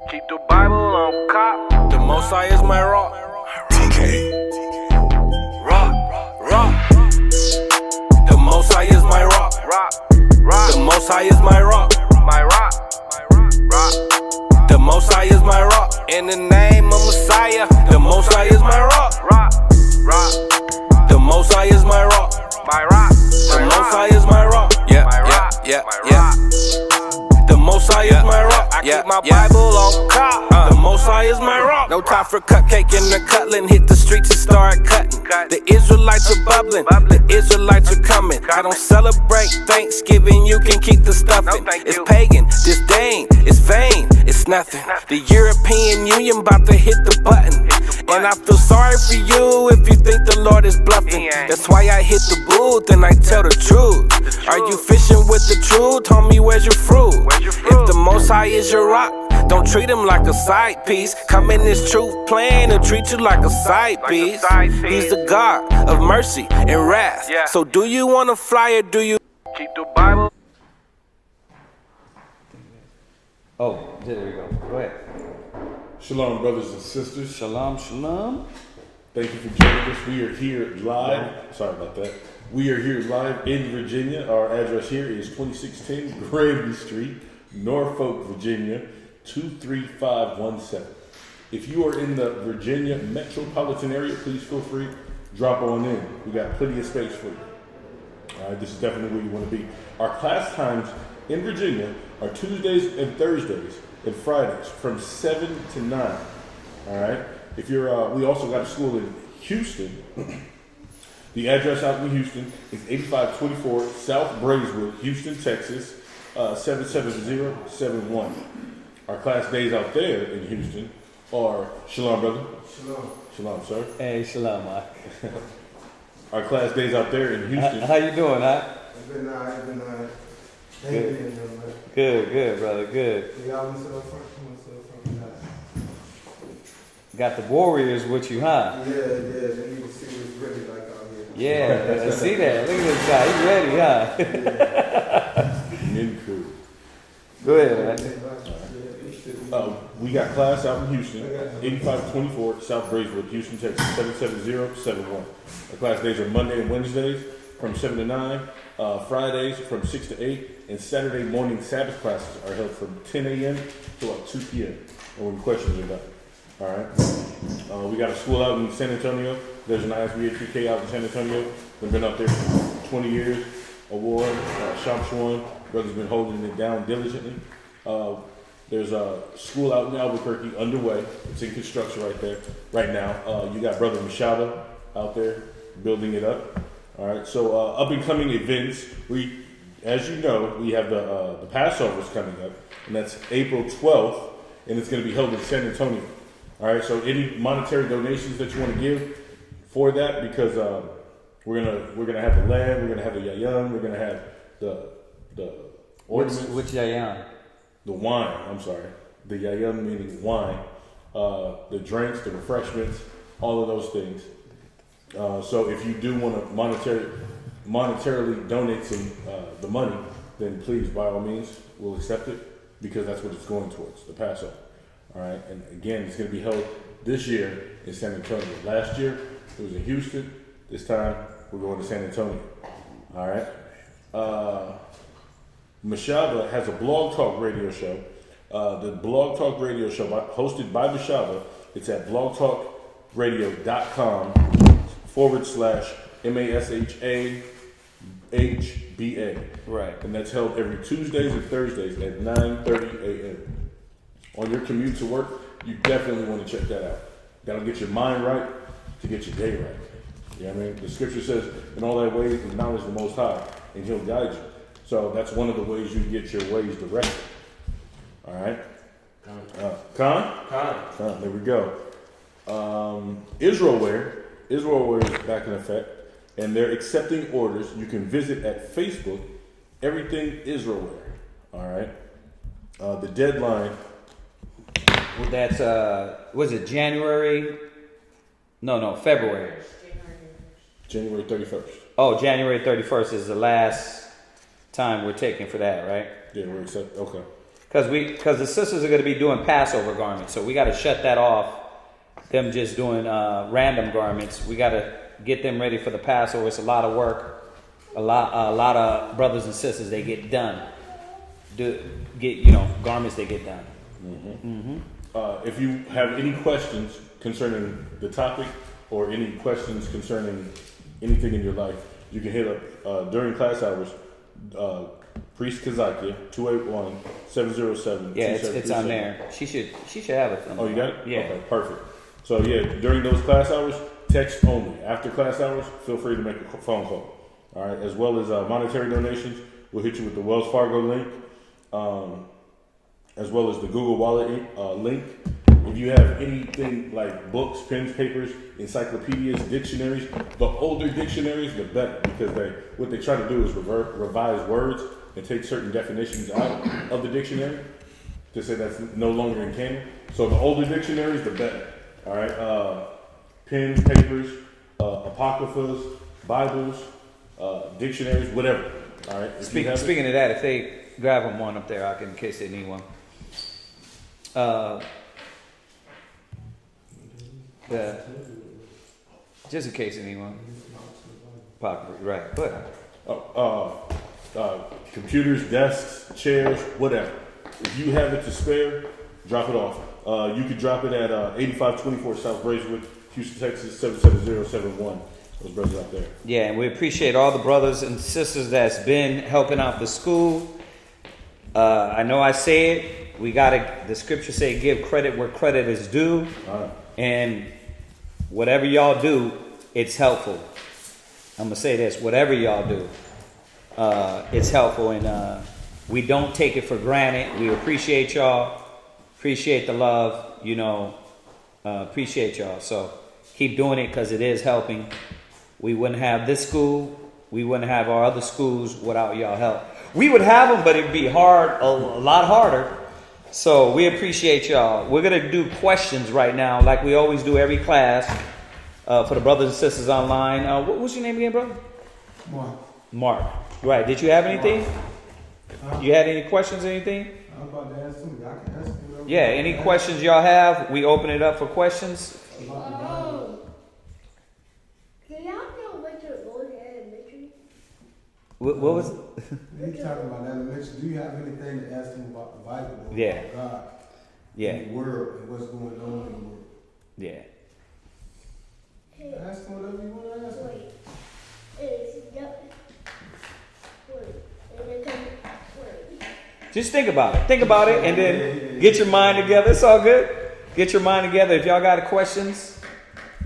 Keep the Bible on cop. The Most High is my rock. TK. Rock. The Most High is my rock. The Most High is my rock. My rock. The Most High is my rock. In the name of Messiah, the Most High is my rock. The Most High is my rock. My rock. The Most High is my rock. Yeah. The Most High is my rock. I keep my Bible on cop. The Most High is my rock. No time for cupcake and the cutling. Hit the streets and start cutting. The Israelites are bubbling. The Israelites are coming. I don't celebrate Thanksgiving. You can keep the stuffing. It's pagan, disdain, it's vain, it's nothing. The European Union about to hit the button. And I feel sorry for you if you think the Lord is bluffing. That's why I hit the booth and I tell the truth. Are you fishing with the truth? Homie, where's your fruit? If the Most High is your rock, don't treat him like a side piece. Come in this truth plan and treat you like a side piece. He's the God of mercy and wrath. So do you want to fly or do you keep the Bible? Oh, there we go. Go ahead. Shalom, brothers and sisters. Shalom. Thank you for joining us. We are here live. Sorry about that. We are here live in Virginia. Our address here is 2610 Granby Street, Norfolk, Virginia, 23517. If you are in the Virginia metropolitan area, please feel free, drop on in. We got plenty of space for you. All right, this is definitely where you want to be. Our class times in Virginia are Tuesdays and Thursdays and Fridays from 7 to 9. All right. If you're, we also got a school in Houston. The address out in Houston is 8524 South Braeswood, Houston, Texas, 77071. Our class days out there in Houston are Shalom, brother. Shalom, sir. Hey, shalom, Mark. Our class days out there in Houston. How you doing, huh? I've been Good, brother, good. Got the Warriors with you, huh? Yeah, they need to see what it's really like out here. Yeah, I see that. Look at this guy. He's ready, huh? Men crew. Go ahead, man. We got class out in Houston, 8524 South Braeswood, Houston, Texas, 77071. Our class days are Monday and Wednesdays from 7 to 9, Fridays from 6 to 8, and Saturday morning Sabbath classes are held from 10 a.m. to like 2 p.m. and when questions are done. All right. We got a school out in San Antonio. There's an ISBA out in San Antonio. They've been out there for 20 years. Award, Shamshuan. Brother's been holding it down diligently. There's a school out in Albuquerque underway. It's in construction right now. You got Brother Mashaba out there building it up. All right. So up and coming events. We, as you know, we have the Passover's coming up, and that's April 12th, and it's going to be held in San Antonio. All right, so any monetary donations that you want to give for that, because we're gonna have the lamb, we're gonna have the yayam, we're gonna have the ornaments. Which yayam? The wine. I'm sorry, the yayam meaning wine. The drinks, the refreshments, all of those things. So if you do want to monetarily donate some the money, then please, by all means, we'll accept it because that's what it's going towards, the Passover. All right, and again, it's going to be held this year in San Antonio. Last year, it was in Houston. This time, we're going to San Antonio. All right. Mashaba has a blog talk radio show. The blog talk radio show hosted by Mashaba. It's at blogtalkradio.com/MASHAHBA. Right. And that's held every Tuesdays and Thursdays at 9:30 a.m. On your commute to work, you definitely want to check that out. That'll get your mind right to get your day right. You know what I mean? The scripture says, in all thy ways acknowledge the Most High, and he'll guide you. So that's one of the ways you get your ways directed. All right? Khan, there we go. Israelware is back in effect, and they're accepting orders. You can visit at Facebook, Everything Israelware. All right? The deadline... Well, that's, was it January? No, February. January 31st. Oh, January 31st is the last time we're taking for that, right? Yeah, we're accepting. Okay. Because the sisters are going to be doing Passover garments, so we got to shut that off. Them just doing random garments. We got to get them ready for the Passover. It's a lot of work. A lot of brothers and sisters, they get done. Garments they get done. If you have any questions concerning the topic or any questions concerning anything in your life, you can hit up during class hours. Priest Kazakia, 281-707-2737. Yeah, it's on there. She should have it. Oh, you got it? Yeah. Okay, perfect. So yeah, during those class hours, text only. After class hours, feel free to make a phone call. All right, as well as monetary donations, we'll hit you with the Wells Fargo link, as well as the Google Wallet link. If you have anything like books, pens, papers, encyclopedias, dictionaries, the older dictionaries, the better, because what they try to do is revise words and take certain definitions out of the dictionary to say that's no longer in canon. So the older dictionaries, the better. All right, pens, papers, apocryphas, Bibles, dictionaries, whatever. All right. Speaking of that, if they grab them one up there, in case they need one. Just in case they need one. Right, but computers, desks, chairs, whatever. If you have it to spare, drop it off. You could drop it at 8524 South Braeswood, Houston, Texas 77071. Those brothers out there. Yeah, and we appreciate all the brothers and sisters that's been helping out the school. I know I say it. The scripture say give credit where credit is due. And whatever y'all do, it's helpful. I'm going to say this. Whatever y'all do, it's helpful. And we don't take it for granted. We appreciate y'all. Appreciate the love. Appreciate y'all. So keep doing it because it is helping. We wouldn't have this school. We wouldn't have our other schools without y'all help. We would have them, but it'd be hard, a lot harder. So we appreciate y'all. We're going to do questions right now like we always do every class for the brothers and sisters online. What was your name again, brother? Mark. Right. Did you have anything? You had any questions or anything? I'm about to ask somebody. I can ask them. Yeah, any questions y'all have? We open it up for questions. Can y'all know what your Lord elementary? What was it? They talking about elementary. Do you have anything to ask them about the Bible? Or Yeah. about God? Yeah. And the world and what's going on in the world. Yeah. Ask them whatever you want to ask them. Wait. Just think about it. Think about it and then get your mind together. It's all good. Get your mind together. If y'all got questions,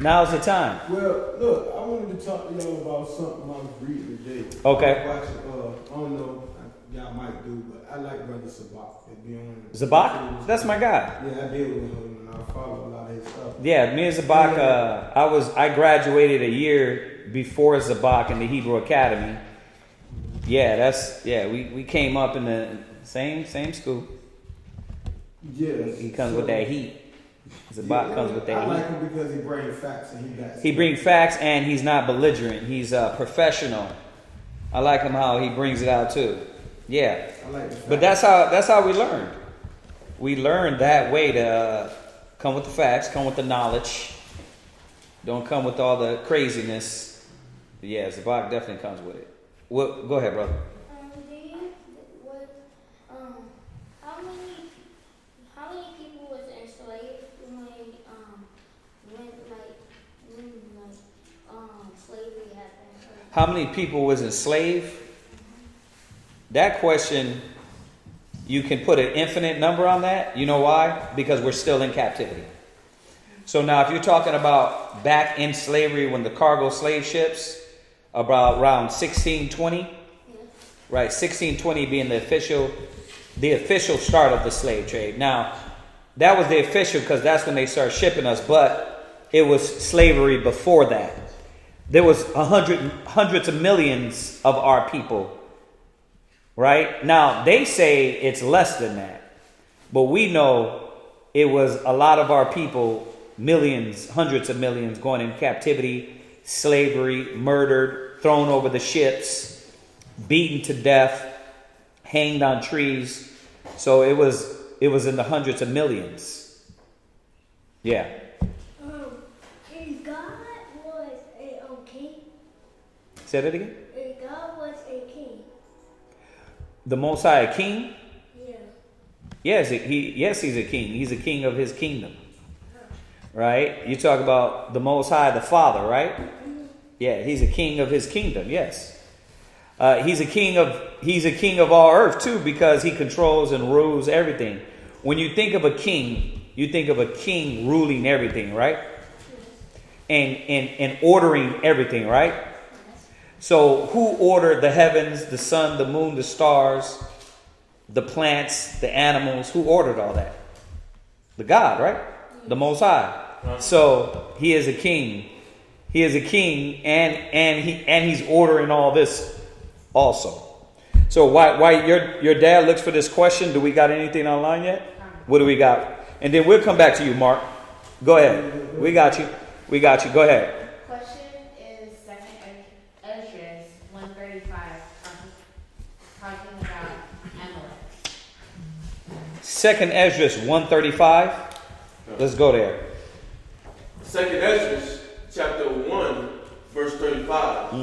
now's the time. Well, look, I wanted to talk to y'all about something I was reading today. Okay. I was watching, I don't know, y'all might do, but I like Brother S.O.W. Be on Zabak? That's my guy. Yeah, I deal with him and I follow a lot of his stuff. Yeah, me and Zabak, I graduated a year before Zabak in the Hebrew Academy. Yeah, we came up in the same school. Yes. He comes with that heat. Zabak comes with that I heat. like him because he brings facts and He brings facts and he's not belligerent. He's professional. I like him how he brings it out too. Yeah. I like the facts. But that's how we learned. We learned that way to come with the facts, come with the knowledge. Don't come with all the craziness. But yeah, Zabak definitely comes with it. Well, go ahead, brother. How many people was enslaved when slavery happened? How many people was enslaved? That question, you can put an infinite number on that. You know why? Because we're still in captivity. So now if you're talking about back in slavery when the cargo slave ships, about around 1620, right? 1620 being the official start of the slave trade. Now, that was the official because that's when they started shipping us, but it was slavery before that. There was hundreds of millions of our people, right? Now, they say it's less than that, but we know it was a lot of our people, millions, hundreds of millions going in captivity, slavery, murdered, thrown over the ships, beaten to death, hanged on trees. So it was in the hundreds of millions. Yeah. If God was a king, Say that again. if God was a king, The Most High a king? yeah. Yes, he's a king. He's a king of his kingdom. Right? You talk about the Most High, the Father, right? Yeah, he's a king of his kingdom. Yes. He's a king of all earth too, because he controls and rules everything. When you think of a king, you think of a king ruling everything, right? And ordering everything, right? So who ordered the heavens, the sun, the moon, the stars, the plants, the animals? Who ordered all that? The God, right? The Most High. So he is a king. He is a king, and he's ordering all this also. So why your dad looks for this question? Do we got anything online yet? What do we got? And then we'll come back to you, Mark. Go ahead. We got you. Go ahead. Question is 2nd Esdras 135, talking about Amalek. 2nd Esdras 135. Let's go there. 2nd Esdras, chapter 1, verse 35.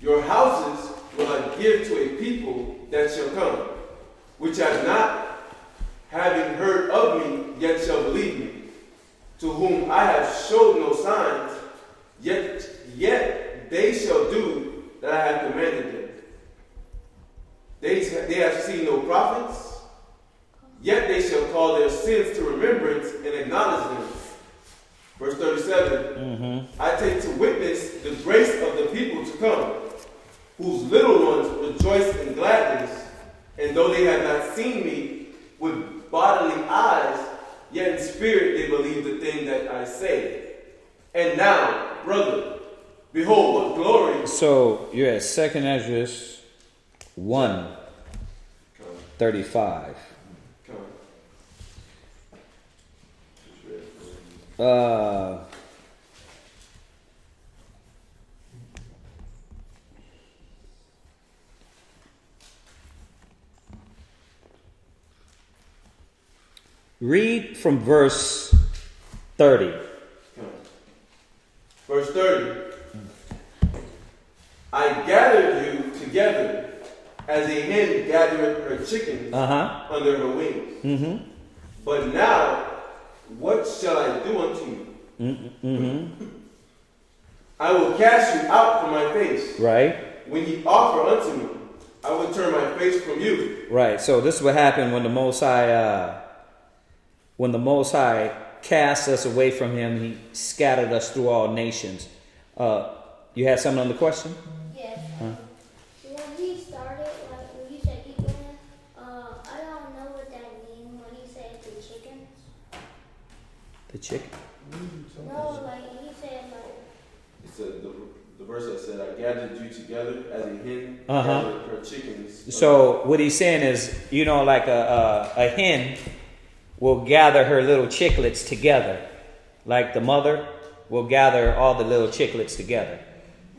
Your houses will I give to a people that shall come, which have not, having heard of me, yet shall believe me, to whom I have showed no signs, yet they shall do that I have commanded them. They have seen no prophets, yet they shall call their sins to remembrance and acknowledge them. Verse 37, I take to witness the grace of the people to come, whose little ones rejoice in gladness, and though they have not seen me with bodily eyes, yet in spirit they believe the thing that I say. And now, brother, behold what glory. So you're at 2nd Esdras 1:35. Read from verse 30. Verse 30. I gathered you together as a hen gathereth her chickens under her wings. But now, what shall I do unto you? I will cast you out from my face. Right. When ye offer unto me, I will turn my face from you. Right. So this is what happened when the Most High cast us away from him. He scattered us through all nations. You had something on the question? Yes. When he started, like when you said keep going, I don't know what that means when he said the chickens. The chicken? No, like he said like. It said the verse that said, I gathered you together as a hen gathered her chickens. So what he's saying is, like a hen will gather her little chicklets together. Like the mother will gather all the little chicklets together.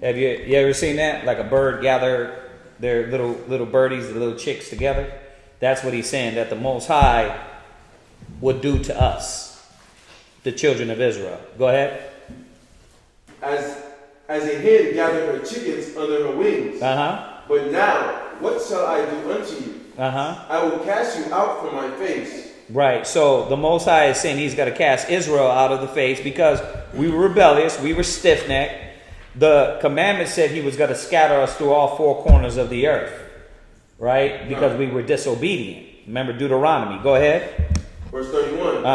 Have you ever seen that? Like a bird gather their little birdies, the little chicks together? That's what he's saying, that the Most High would do to us, the children of Israel. Go ahead. As a hen gathered her chickens under her wings. But now, what shall I do unto you? I will cast you out from my face. Right. So the Most High is saying he's got to cast Israel out of the face because we were rebellious, we were stiff-necked. The commandment said he was going to scatter us through all four corners of the earth. Right? Because we were disobedient. Remember Deuteronomy. Go ahead. Verse 31.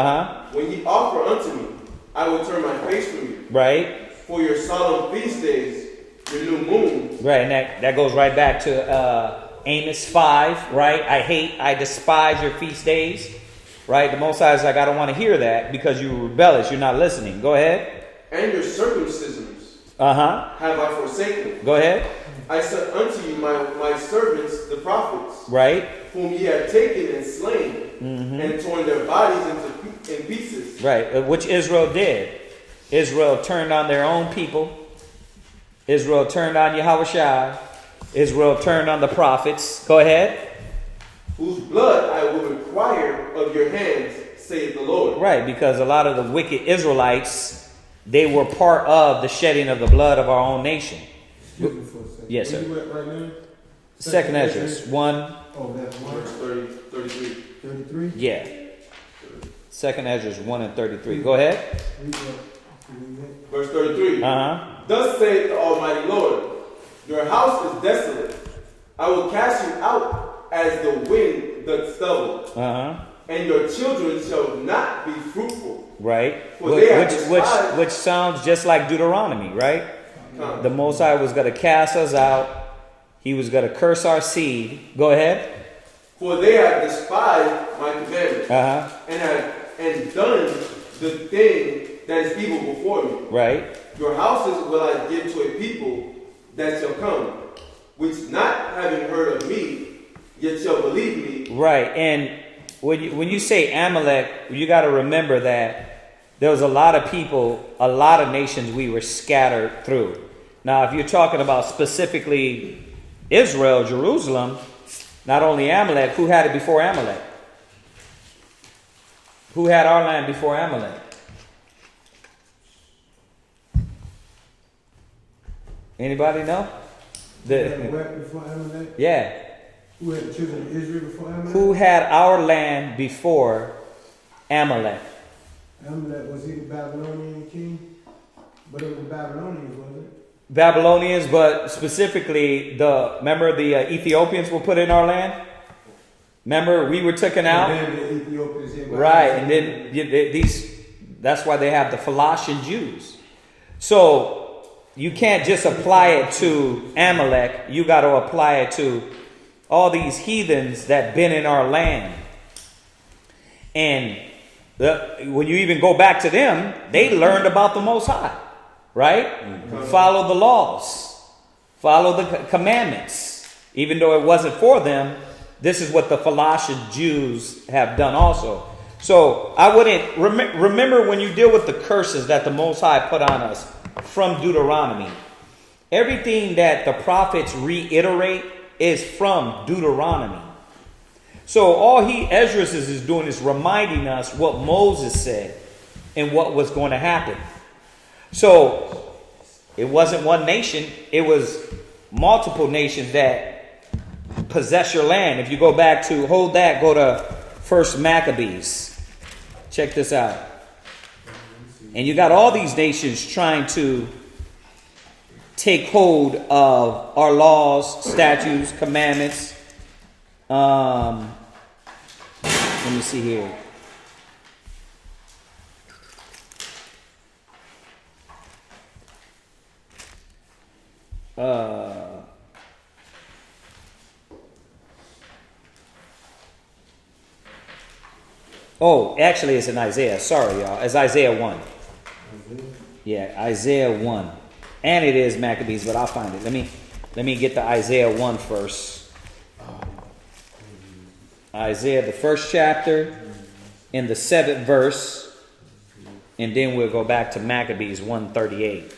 When ye offer unto me, I will turn my face from you. Right. For your solemn feast days, your new moons. Right, and that goes right back to Amos 5, right? I despise your feast days. Right? The Most High is like, I don't want to hear that because you're rebellious. You're not listening. Go ahead. And your circumcisions have I forsaken. Go ahead. I sent unto you my servants, the prophets. Right. Whom ye have taken and slain and torn their bodies in pieces. Right. Which Israel did. Israel turned on their own people. Israel turned on Yahushua. Israel turned on the prophets. Go ahead. whose blood I will require of your hands, saith the Lord. Right, because a lot of the wicked Israelites, they were part of the shedding of the blood of our own nation. Excuse me for a second. Yes, Where sir. you at right now? Second Esdras 1, Oh, that's Verse 1, 33. 33? yeah. Second Esdras 1 and 33. Go ahead. Read that. Verse 33. Uh-huh. Thus saith the Almighty Lord, your house is desolate. I will cast you out as the wind doth stubble, Uh-huh. and your children shall not be fruitful. Right. For they have Which despised- which sounds just like Deuteronomy, right? Come. The Most High was going to cast us out. He was going to curse our seed. Go ahead. For they have despised my commandments, Uh-huh. and done the thing that is evil before me. Right. Your houses will I give to a people that shall come, which not having heard of me, yet shall believe me. Right. And when you say Amalek, you got to remember that there was a lot of people, a lot of nations we were scattered through. Now, if you're talking about specifically Israel, Jerusalem, not only Amalek, who had it before Amalek? Who had our land before Amalek? Anybody know? Who had what before Amalek? Yeah. Who had the children of Israel before Amalek? Who had our land before Amalek? Amalek, was he the Babylonian king? But it was the Babylonians, wasn't it? Babylonians, but specifically remember the Ethiopians were put in our land? Remember we were taken out? And then the Ethiopians here. Right, and then that's why they have the Philistia Jews. So you can't just apply it to Amalek, you got to apply it to all these heathens that been in our land. And when you even go back to them, they learned about the Most High, right? Mm-hmm. Follow the laws, follow the commandments. Even though it wasn't for them, this is what the Philistia Jews have done also. So I wouldn't remember when you deal with the curses that the Most High put on us from Deuteronomy. Everything that the prophets reiterate is from Deuteronomy. So all Esdras is doing is reminding us what Moses said and what was going to happen. So it wasn't one nation, it was multiple nations that possess your land. If you go back to, go to First Maccabees. Check this out. And you got all these nations trying to take hold of our laws, statutes, commandments. Let me see here. Actually it's in Isaiah. Sorry, y'all. It's Isaiah 1. Yeah, Isaiah 1. And it is Maccabees, but I'll find it. Let me get to Isaiah 1 first. Isaiah, the first chapter, in the 7th verse, and then we'll go back to Maccabees 1:38.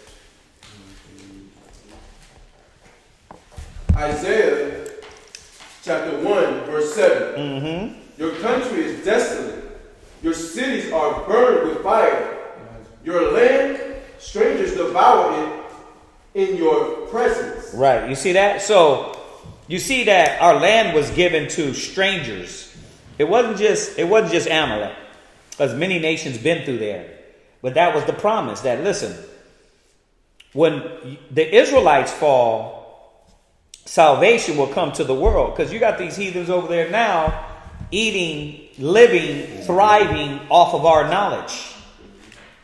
Isaiah chapter 1, verse 7. Mm-hmm. Your country is desolate. Your cities are burned with fire. Your land, strangers devour it in your presence. Right. You see that? So you see that our land was given to strangers. It wasn't just Amalek, because many nations been through there. But that was the promise that, listen, when the Israelites fall, salvation will come to the world. Because you got these heathens over there now eating, living, thriving off of our knowledge.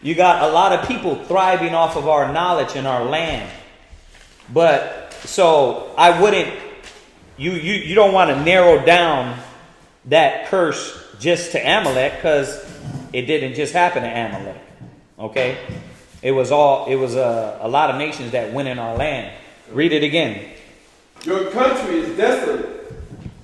You got a lot of people thriving off of our knowledge in our land. But so I wouldn't, you don't want to narrow down that curse just to Amalek, because it didn't just happen to Amalek. Okay? It was a lot of nations that went in our land. Read it again. Your country is desolate.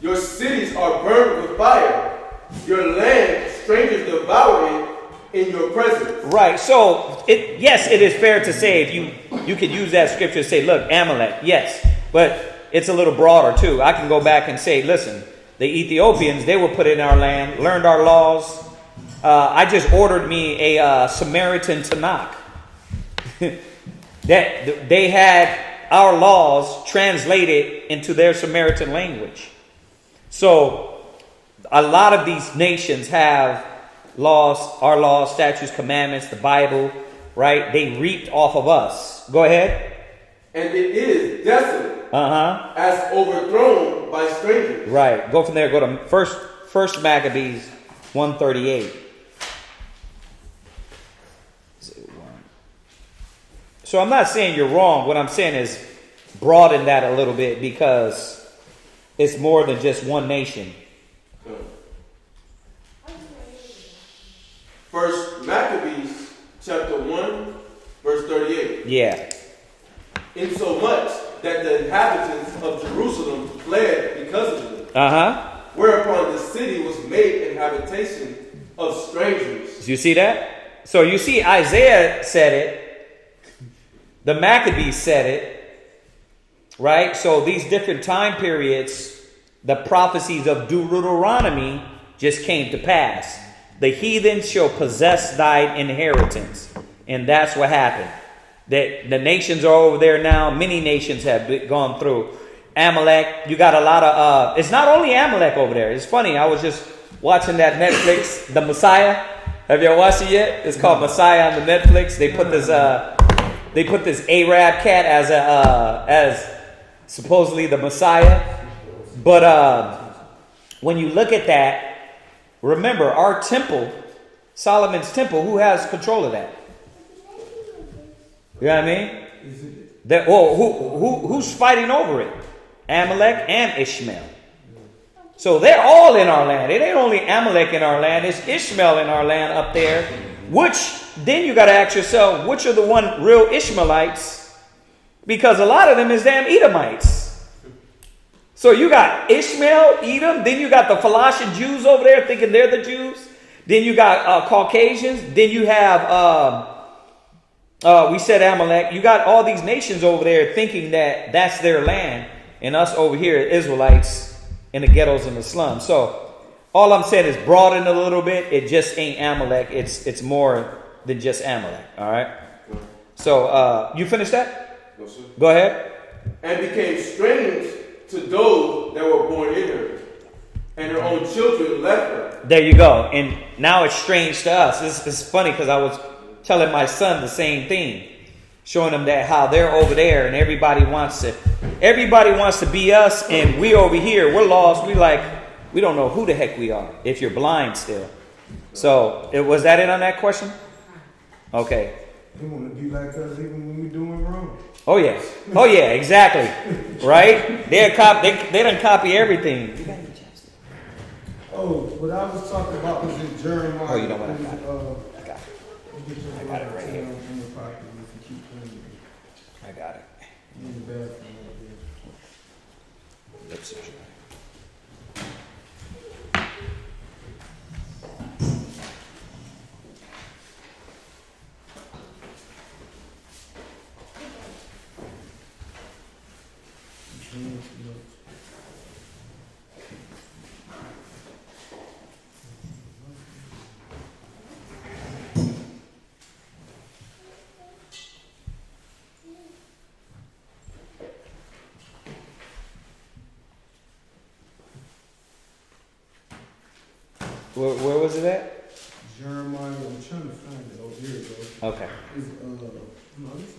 Your cities are burned with fire. Your land, strangers devour it in your presence. Right. So, yes, it is fair to say, if you could use that scripture to say, look, Amalek, yes. But it's a little broader too. I can go back and say, listen, the Ethiopians, they were put in our land, learned our laws. I just ordered me a Samaritan Tanakh. That they had our laws translated into their Samaritan language. So a lot of these nations have laws, our laws, statutes, commandments, the Bible, right? They reaped off of us. Go ahead. And it is desolate, as overthrown by strangers. Right. Go from there. Go to First Maccabees 138. So I'm not saying you're wrong. What I'm saying is broaden that a little bit, because it's more than just one nation. First Maccabees chapter 1, verse 38. Yeah. Insomuch that the inhabitants of Jerusalem fled because of them. Whereupon the city was made an habitation of strangers. You see that? So you see Isaiah said it. The Maccabees said it. Right? So these different time periods, the prophecies of Deuteronomy just came to pass. The heathen shall possess thy inheritance. And that's what happened. The nations are over there now. Many nations have gone through. Amalek, you got a lot of... it's not only Amalek over there. It's funny. I was just watching that Netflix, The Messiah. Have y'all watched it yet? It's called Messiah on the Netflix. They put this Arab cat as supposedly the Messiah. But when you look at that, remember our temple, Solomon's temple, who has control of that? You know what I mean? Who's fighting over it? Amalek and Ishmael. So they're all in our land. It ain't only Amalek in our land. It's Ishmael in our land up there. Which, then you got to ask yourself, which are the one real Ishmaelites? Because a lot of them is damn Edomites. So you got Ishmael, Edom. Then you got the Philistia Jews over there thinking they're the Jews. Then you got Caucasians. Then you have... we said Amalek. You got all these nations over there thinking that that's their land, and us over here, Israelites in the ghettos and the slums. So all I'm saying is broaden a little bit. It just ain't Amalek. It's more than just Amalek. All right. So you finished that? No, sir. Go ahead. And became strange to those that were born in her, and her own children left her. There you go. And now it's strange to us. It's funny because I was telling my son the same thing, showing him that how they're over there and everybody wants to be us, and we over here, we're lost. We don't know who the heck we are if you're blind still. So was that it on that question? Okay. They want to be like us even when we're doing wrong. Oh yeah, exactly. Right? They done copy everything. Oh, what I was talking about was in Jeremiah. Oh, you know what? I got it. I got it right here. I got it. In the bathroom right there. Lips are dry. Where was it at? Jeremiah, I'm trying to find it. Oh, here it goes. Okay. It's, no, this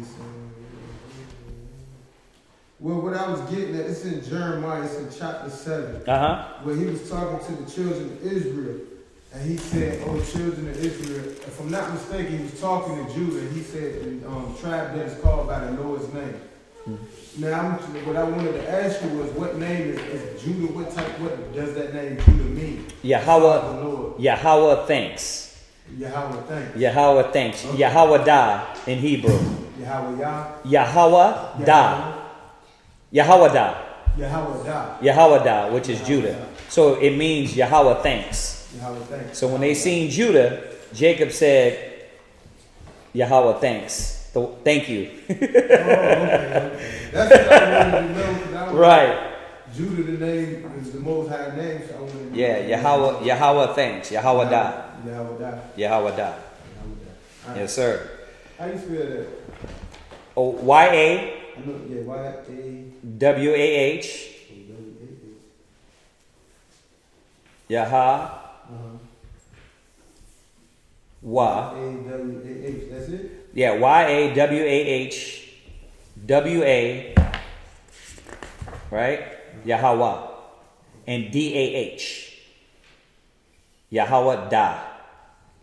is well, what I was getting at, it's in Jeremiah, it's in chapter 7. Where he was talking to the children of Israel. And he said, oh, children of Israel, if I'm not mistaken, he was talking to Judah. He said, tribe that is called by the Lord's name. Now, what I wanted to ask you was, what name is Judah? What does that name Judah mean? Yahweh thanks. Yahweh thanks. Yahweh thanks. Okay. Yahweh da in Hebrew. Yahweh da. Yahweh da. Yahweh da. Yahweh da. Yahweh da, which is Judah. So it means Yahweh thanks. Yahweh thanks. So when they seen Judah, Jacob said, Yahweh thanks. Thank you. Oh, okay. That's what I wanted to know. 'Cause I was Right. Judah, the name is the most high name, so I wanted to know. Yeah, Yahweh thanks. Yahweh da. Yahweh. Yahweh da. Yes, sir. How you spell that? Oh, Y-A-W-A-H. I know, yeah, Y-A-W-A-H. Yaha. Wa. A-W-A-H, that's it? Yeah, Y-A-W-A-H. W-A. Right? Yahweh. And D-A-H. Yahweh da.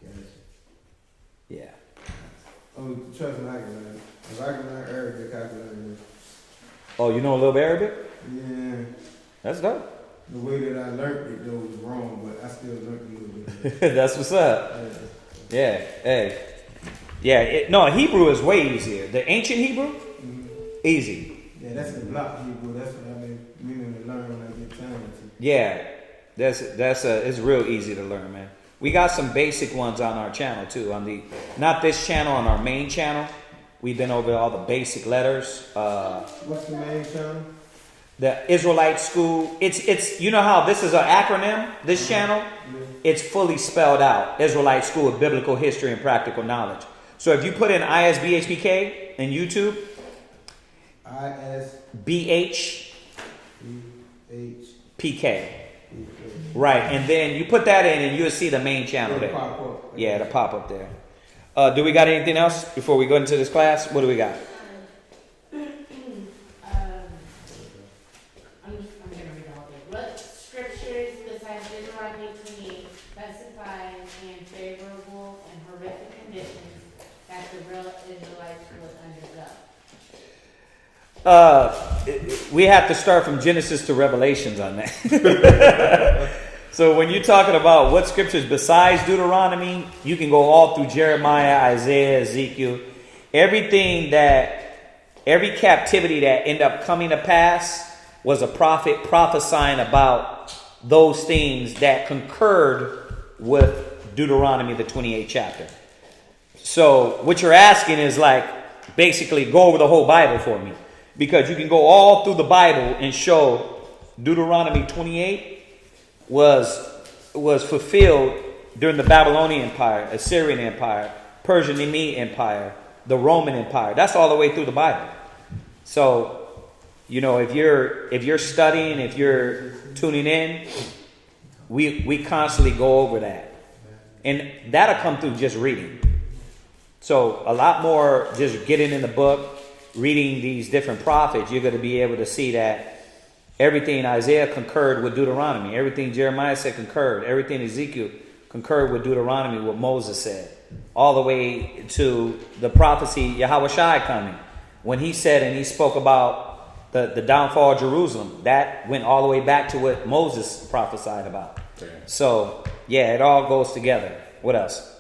Gotcha. Yeah. Oh, trust me, I can learn. If I can learn Arabic, I can learn Oh, you know a little bit Arabic? this. Yeah. That's dope. The way that I learned it, though, was wrong, but I still learned a little bit. That's what's up. Yeah. Hey. Yeah. No, Hebrew is way easier. The ancient Hebrew, easy. Yeah, that's the block Hebrew. That's what I've been meaning to learn when I get time to. Yeah. It's real easy to learn, man. We got some basic ones on our channel too. Not this channel, on our main channel. We've been over all the basic letters. What's the main channel? The Israelite School. It's you know how this is an acronym. This channel, it's fully spelled out. Israelite School of Biblical History and Practical Knowledge. So if you put in ISBHPK in YouTube, BHPK, right, and then you put that in, and you'll see the main channel there. Pop up. Yeah, it'll pop up there. Do we got anything else before we go into this class? What do we got? I'm gonna read all of it. What scriptures besides Deuteronomy 28 specify in favorable and horrific conditions that the real Israelites would undergo? We have to start from Genesis to Revelations on that. So when you're talking about what scriptures besides Deuteronomy, you can go all through Jeremiah, Isaiah, Ezekiel. Every captivity that ended up coming to pass was a prophet prophesying about those things that concurred with Deuteronomy, the 28th chapter. So what you're asking is like, basically go over the whole Bible for me. Because you can go all through the Bible and show Deuteronomy 28 was fulfilled during the Babylonian Empire, Assyrian Empire, Persian Mede Empire, the Roman Empire. That's all the way through the Bible. So, you know, if you're studying, if you're tuning in, we constantly go over that. And that'll come through just reading. So a lot more just getting in the book, reading these different prophets, you're going to be able to see that everything Isaiah concurred with Deuteronomy. Everything Jeremiah said concurred. Everything Ezekiel concurred with Deuteronomy, what Moses said. All the way to the prophecy, Yahweh Shai coming. When he said and he spoke about the downfall of Jerusalem, that went all the way back to what Moses prophesied about. Okay. So, yeah, it all goes together. What else?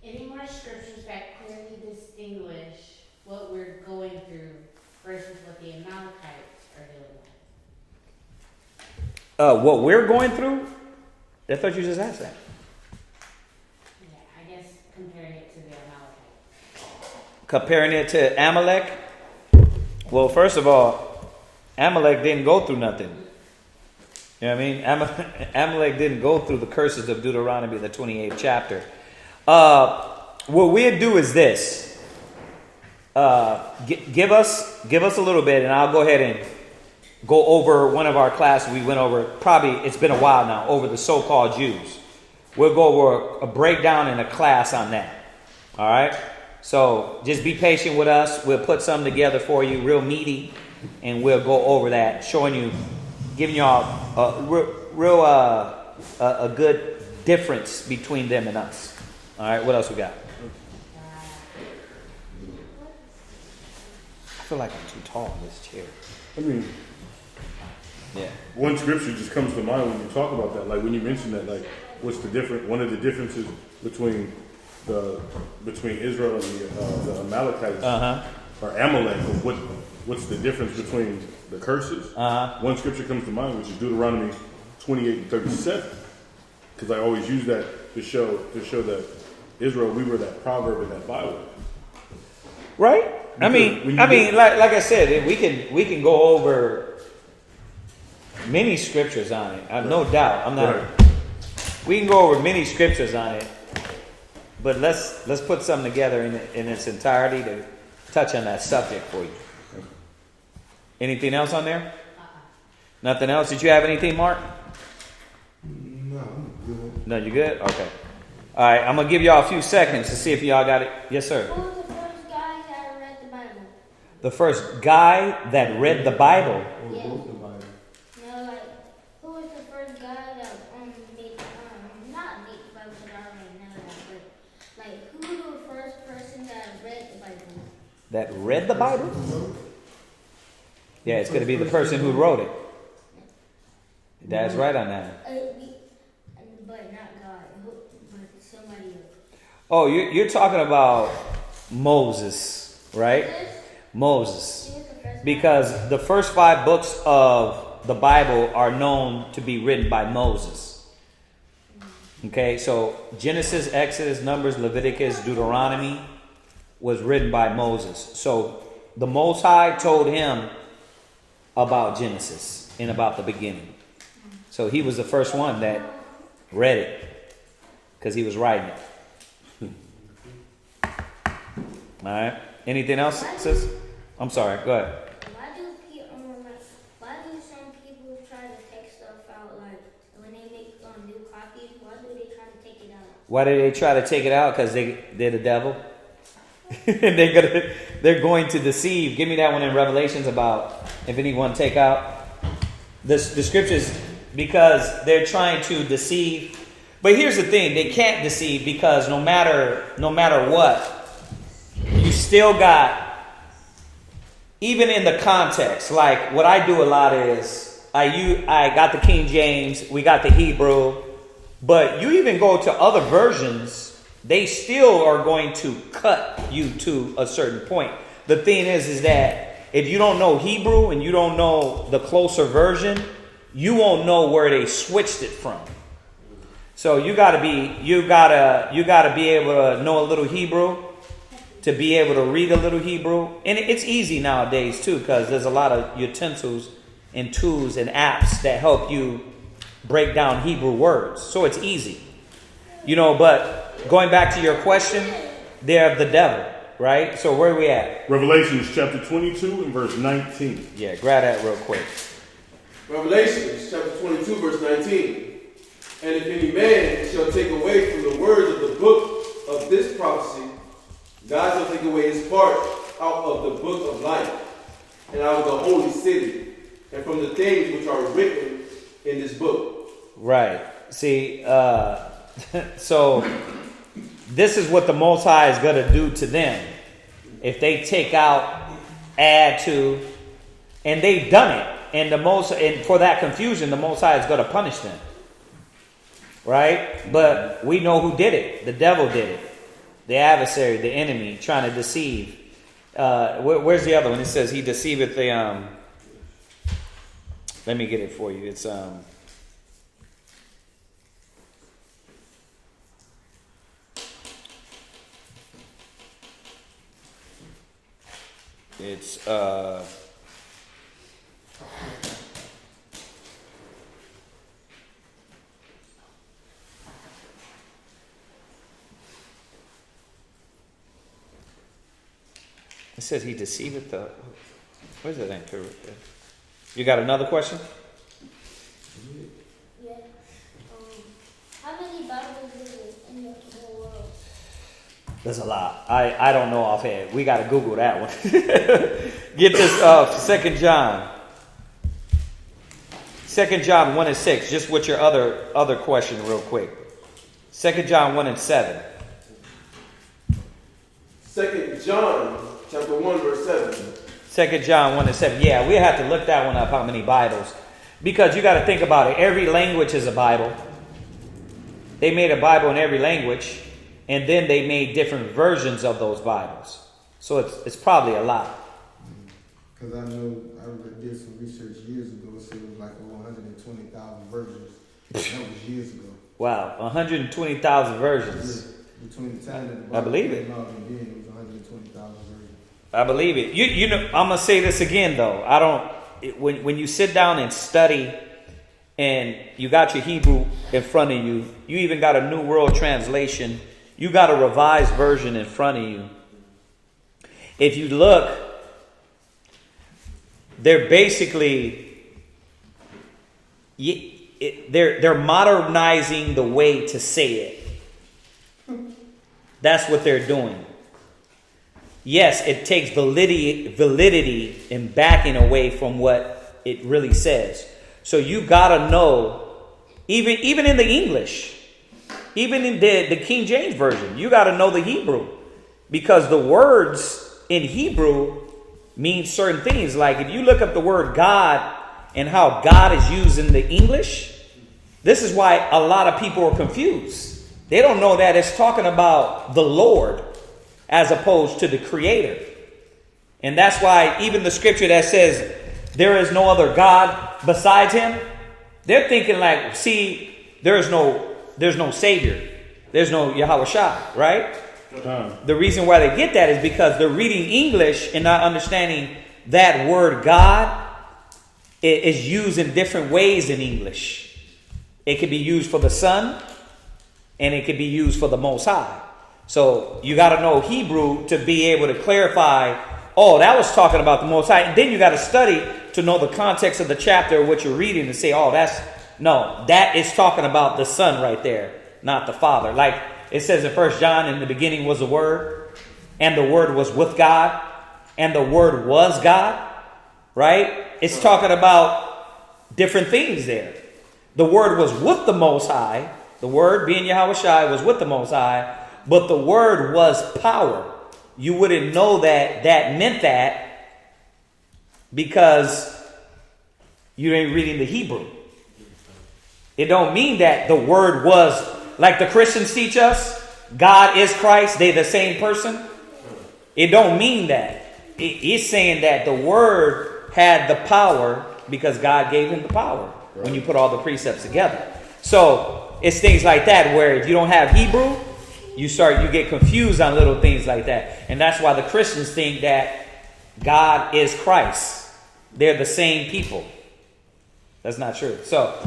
Any more scriptures that clearly distinguish what we're going through versus what the Amalekites are dealing with? What we're going through? I thought you just asked that. Yeah, I guess comparing it to the Amalekites. Comparing it to Amalek? Well, first of all, Amalek didn't go through nothing. You know what I mean? Amalek didn't go through the curses of Deuteronomy, the 28th chapter. What we'll do is this. Give us a little bit, and I'll go ahead and go over one of our classes we went over. Probably, it's been a while now, over the so-called Jews. We'll go over a breakdown in a class on that. All right? So just be patient with us. We'll put something together for you, real meaty, and we'll go over that, showing you, giving y'all a good difference between them and us. All right, what else we got? I feel like I'm too tall in this chair. I mean, Yeah. one scripture just comes to mind when you talk about that. Like when you mention that, like what's the difference? One of the differences between Israel and the Amalekites or Amalek. What's the difference between the curses? One scripture comes to mind, which is Deuteronomy 28 and 37, because I always use that to show that Israel, we were that proverb in that Bible. Right? I mean, like I said, we can go over many scriptures on it. No doubt. I'm not. Right. We can go over many scriptures on it, but let's put something together in its entirety to touch on that subject for you. Anything else on there? Nothing else? Did you have anything, Mark? No, I'm good. No, you good? Okay. All right, I'm gonna give y'all a few seconds to see if y'all got it. Yes, sir. Who was the first guy that read the Bible? The first guy that read the Bible. Yeah. No, like, who was the first guy that made, not made the Bible, because I already know that, but, like, who was the first person that read the Bible? That read the Bible? Yeah, it's gonna be the person who wrote it. That's right on that. But not God, but somebody else. Oh, you're talking about Moses, right? Moses. He was the first Because the first 5 books of the Bible are known to be written by Moses. Okay, so Genesis, Exodus, Numbers, Leviticus, Deuteronomy was written by Moses. So the Most High told him about Genesis and about the beginning. So he was the first one that read it because he was writing it. All right. Anything else, sis? I'm sorry. Go ahead. Why do some people try to take stuff out, like when they make new copies? Why do they try to take it out? Why did they try to take it out? Because they're the devil. And they're going to deceive. Give me that one in Revelations about if anyone take out the scriptures, because they're trying to deceive. But here's the thing: they can't deceive because no matter what, you still got. Even in the context, like what I do a lot is I got the King James, we got the Hebrew, but you even go to other versions, they still are going to cut you to a certain point. The thing is that if you don't know Hebrew and you don't know the closer version, you won't know where they switched it from. So you gotta be able to know a little Hebrew, to be able to read a little Hebrew. And it's easy nowadays too, because there's a lot of utensils and tools and apps that help you break down Hebrew words. So it's easy. But going back to your question, they're of the devil, right? So where are we at? Revelations chapter 22 and verse 19. Yeah, grab that real quick. Revelations chapter 22, verse 19. And if any man shall take away from the words of the book of this prophecy, God shall take away his part out of the book of life, and out of the holy city, and from the things which are written in this book. Right. See, so this is what the Most High is going to do to them. If they take out, add to, and they've done it, and for that confusion, the Most High is going to punish them. Right? But we know who did it. The devil did it. The adversary, the enemy, trying to deceive. Where's the other one? It says he deceiveth the. Let me get it for you. It's It says he deceiveth the. Where's that anchor? You got another question? Yeah. How many Bibles is it in the whole world? There's a lot. I don't know offhand. We got to Google that one. Get this 2 John. 2 John 1 and 6. Just with your other question real quick. 2 John 1 and 7. 2 John chapter 1, verse 7. 2 John 1 and 7. Yeah, we have to look that one up, how many Bibles. Because you got to think about it. Every language is a Bible. They made a Bible in every language. And then they made different versions of those Bibles. So it's probably a lot. Because I know I did some research years ago. It said it was like over 120,000 versions. That was years ago. Wow, 120,000 versions. Between the time that the I believe it. came out and then it was 120,000 versions. I believe it. You know, I'm gonna say this again though. I don't. When you sit down and study, and you got your Hebrew in front of you, you even got a New World Translation. You got a revised version in front of you. If you look, they're basically they're modernizing the way to say it. That's what they're doing. Yes, it takes validity and backing away from what it really says. So you gotta know, even in the English, even in the King James Version, you gotta know the Hebrew. Because the words in Hebrew mean certain things. Like if you look up the word God and how God is used in the English, this is why a lot of people are confused. They don't know that it's talking about the Lord as opposed to the Creator. And that's why even the scripture that says there is no other God besides him, they're thinking like, see, there's no Savior. There's no Yahweh Shai, right? The reason why they get that is because they're reading English and not understanding that word God is used in different ways in English. It could be used for the Son, and it could be used for the Most High. So you got to know Hebrew to be able to clarify, oh, that was talking about the Most High. And then you got to study to know the context of the chapter, what you're reading, and say, oh, that is talking about the Son right there, not the Father. Like it says in 1 John, in the beginning was the Word, and the Word was with God, and the Word was God, right? It's talking about different things there. The Word was with the Most High. The Word, being Yahweh Shai, was with the Most High. But the Word was power. You wouldn't know that meant that because you ain't reading the Hebrew. It don't mean that the Word was, like the Christians teach us, God is Christ, they the same person. It don't mean that. It's saying that the Word had the power because God gave him the power when you put all the precepts together. So it's things like that where if you don't have Hebrew, you get confused on little things like that. And that's why the Christians think that God is Christ. They're the same people. That's not true. So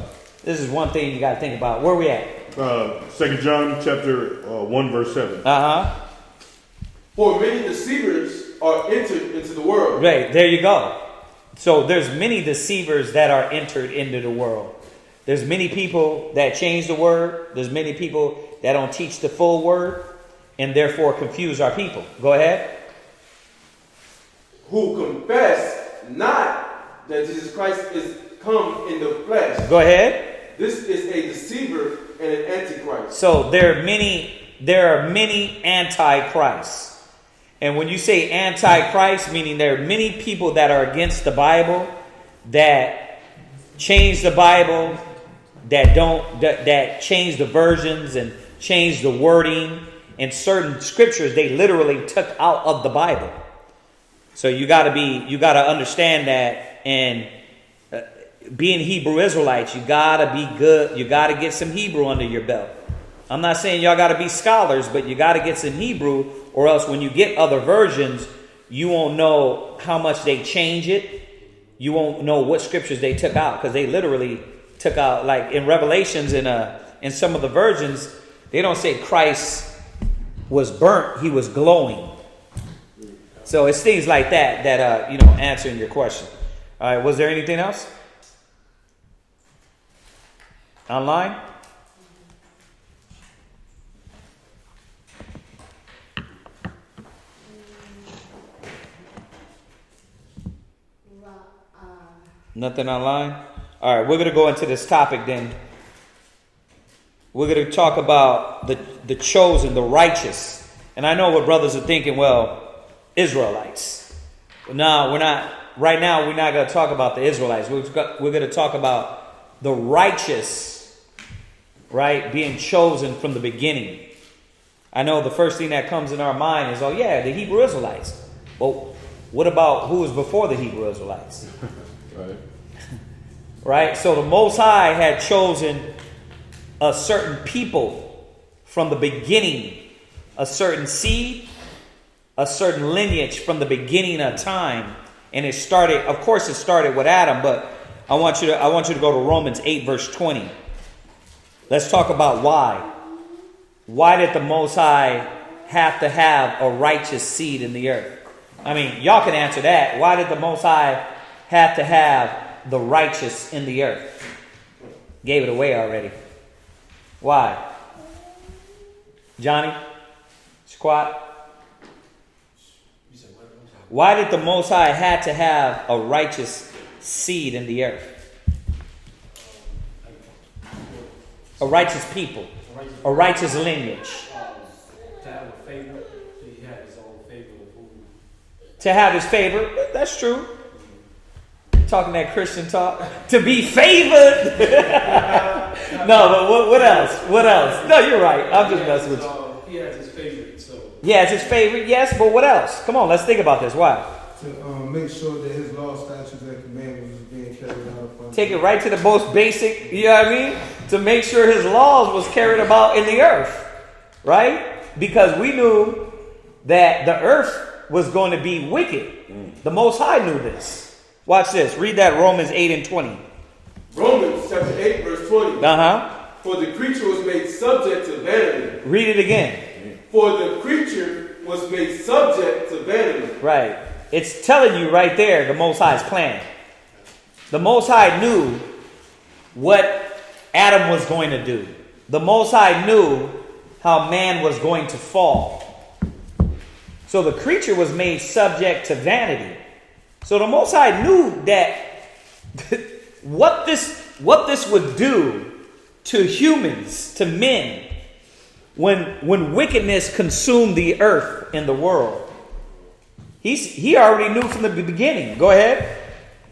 this is one thing you got to think about. Where we at? 2 John chapter 1 verse 7. For many deceivers are entered into the world. Right, there you go. So there's many deceivers that are entered into the world. There's many people that change the word. There's many people that don't teach the full word and therefore confuse our people. Go ahead. Who confess not that Jesus Christ is come in the flesh. Go ahead. This is a deceiver and an antichrist. So there are many antichrists. And when you say antichrist, meaning there are many people that are against the Bible, that change the Bible, that change the versions and change the wording, and certain scriptures they literally took out of the Bible. So you got to understand that. And being Hebrew Israelites, you got to be good. You got to get some Hebrew under your belt. I'm not saying y'all got to be scholars, but you got to get some Hebrew, or else when you get other versions, you won't know how much they change it. You won't know what scriptures they took out, because they literally took out, like in Revelations, in some of the versions, they don't say Christ was burnt; he was glowing. So it's things like that answering your question. All right, was there anything else online? Nothing online? All right, we're going to go into this topic then. We're going to talk about the chosen, the righteous. And I know what brothers are thinking, well, Israelites. No, we're not. Right now, we're not going to talk about the Israelites. We're going to talk about the righteous, right, being chosen from the beginning. I know the first thing that comes in our mind is, oh yeah, the Hebrew Israelites. Well, what about who was before the Hebrew Israelites? Right. Right? So the Most High had chosen a certain people from the beginning, a certain seed, a certain lineage from the beginning of time. And it started, of course it started with Adam, but I want you to go to Romans 8 verse 20. Let's talk about why. Why did the Most High have to have a righteous seed in the earth? I mean, y'all can answer that. Why did the Most High have to have the righteous in the earth? Gave it away already. Why? Johnny? Squat? Why did the Most High had to have a righteous seed in the earth? A righteous people. A righteous lineage. To have a favor, he had his own favor of who. To have his favor. That's true. Talking that Christian talk. To be favored. No, but what else? What else? No, you're right. I'm just messing with you. He has his favorite, so. Yeah, it's his favorite, yes, but what else? Come on, let's think about this. Why? To make sure that his law, statutes, and commandments is being carried out upon. Take it right to the most basic, you know what I mean? To make sure his laws was carried about in the earth, right? Because we knew that the earth was going to be wicked. The Most High knew this. Watch this. Read that Romans 8 and 20. Romans chapter 8 verse 20. For the creature was made subject to vanity. Read it again. For the creature was made subject to vanity. Right. It's telling you right there the Most High's plan. The Most High knew what Adam was going to do. The Most High knew how man was going to fall. So the creature was made subject to vanity. So the Most High knew that what this would do to humans, to men, when wickedness consumed the earth and the world. He already knew from the beginning. Go ahead.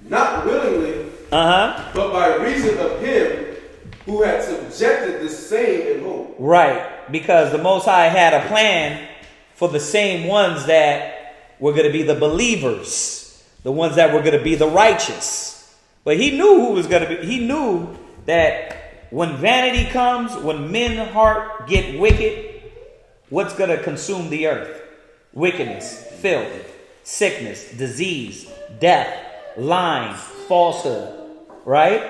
Not willingly, but by reason of him who had subjected the same in hope. Right, because the Most High had a plan for the same ones that were going to be the believers, the ones that were going to be the righteous. But he knew who was going to be. He knew that when vanity comes, when men's heart get wicked, what's going to consume the earth? Wickedness, filth, sickness, disease, death, lying, falsehood. Right?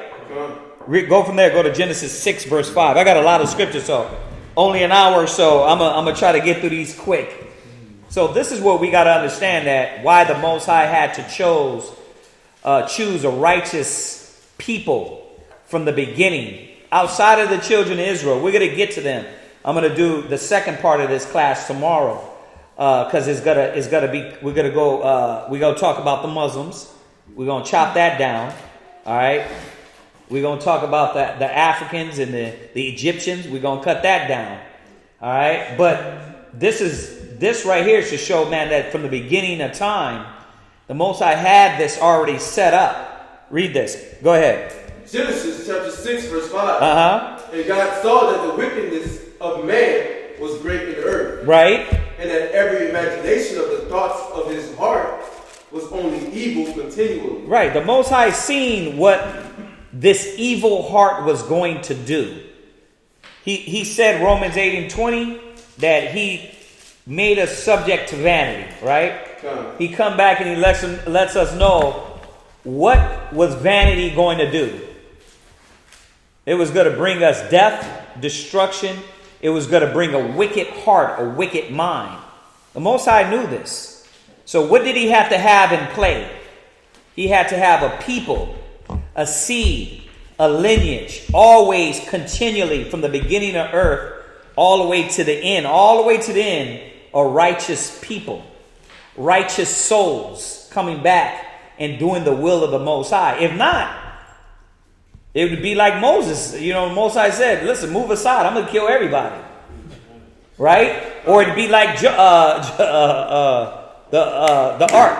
Go from there. Go to Genesis 6 verse 5. I got a lot of scripture, so only an hour or so. I'm going to try to get through these quick. So this is what we got to understand, that why the Most High had to choose a righteous people from the beginning. Outside of the children of Israel, we're going to get to them. I'm going to do the second part of this class tomorrow, because we're going to talk about the Muslims. We're going to chop that down. All right. We're going to talk about the Africans and the Egyptians. We're going to cut that down. All right. But this right here should show, man, that from the beginning of time, the Most High had this already set up. Read this. Go ahead. Genesis chapter 6 verse 5. And God saw that the wickedness of man was great in the earth. Right. And that every imagination of the thoughts of his heart was only evil continually. Right. The Most High seen what this evil heart was going to do. He said, Romans 8 and 20, that he made us subject to vanity, right? He come back and he lets us know what was vanity going to do. It was going to bring us death, destruction. It was going to bring a wicked heart, a wicked mind. The Most High knew this. So what did he have to have in play? He had to have a people, a seed, a lineage, always, continually, from the beginning of earth, all the way to the end, a righteous people, righteous souls coming back and doing the will of the Most High. If not, it would be like Moses. You know, Most High said, listen, move aside. I'm going to kill everybody. Right? Or it'd be like the ark.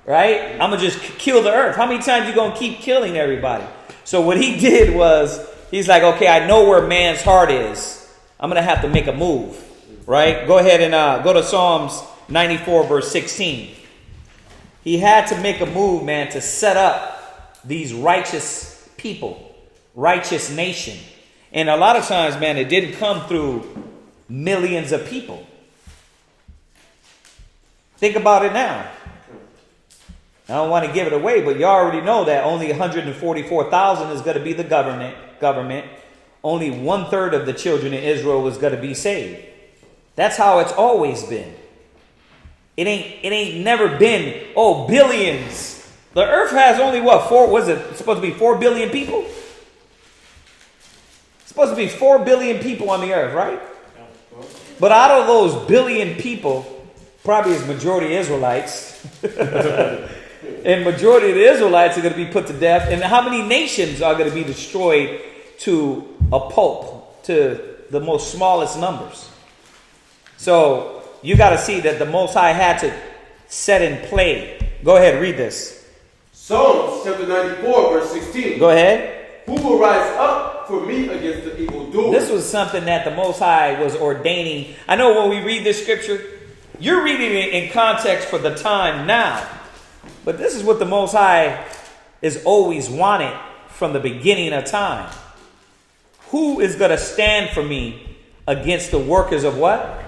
Right? I'm going to just kill the earth. How many times you going to keep killing everybody? So what he did was, he's like, okay, I know where man's heart is. I'm going to have to make a move. Right? Go ahead and go to Psalms 94 verse 16. He had to make a move, man, to set up these righteous people, righteous nation. And a lot of times, man, it didn't come through millions of people. Think about it now. I don't want to give it away, but you already know that only 144,000 is going to be the government. Only 1/3 of the children in Israel was going to be saved. That's how it's always been. It ain't never been, billions. The earth has only it's supposed to be 4 billion people? It's supposed to be 4 billion people on the earth, right? But out of those billion people, probably is majority Israelites. And majority of the Israelites are going to be put to death. And how many nations are going to be destroyed to a pulp, to the most smallest numbers? So you got to see that the Most High had to set in play. Go ahead, read this. Psalms chapter 94, verse 16. Go ahead. Who will rise up for me against the evildoers? This was something that the Most High was ordaining. I know when we read this scripture, you're reading it in context for the time now. But this is what the Most High is always wanted from the beginning of time. Who is going to stand for me against the workers of what?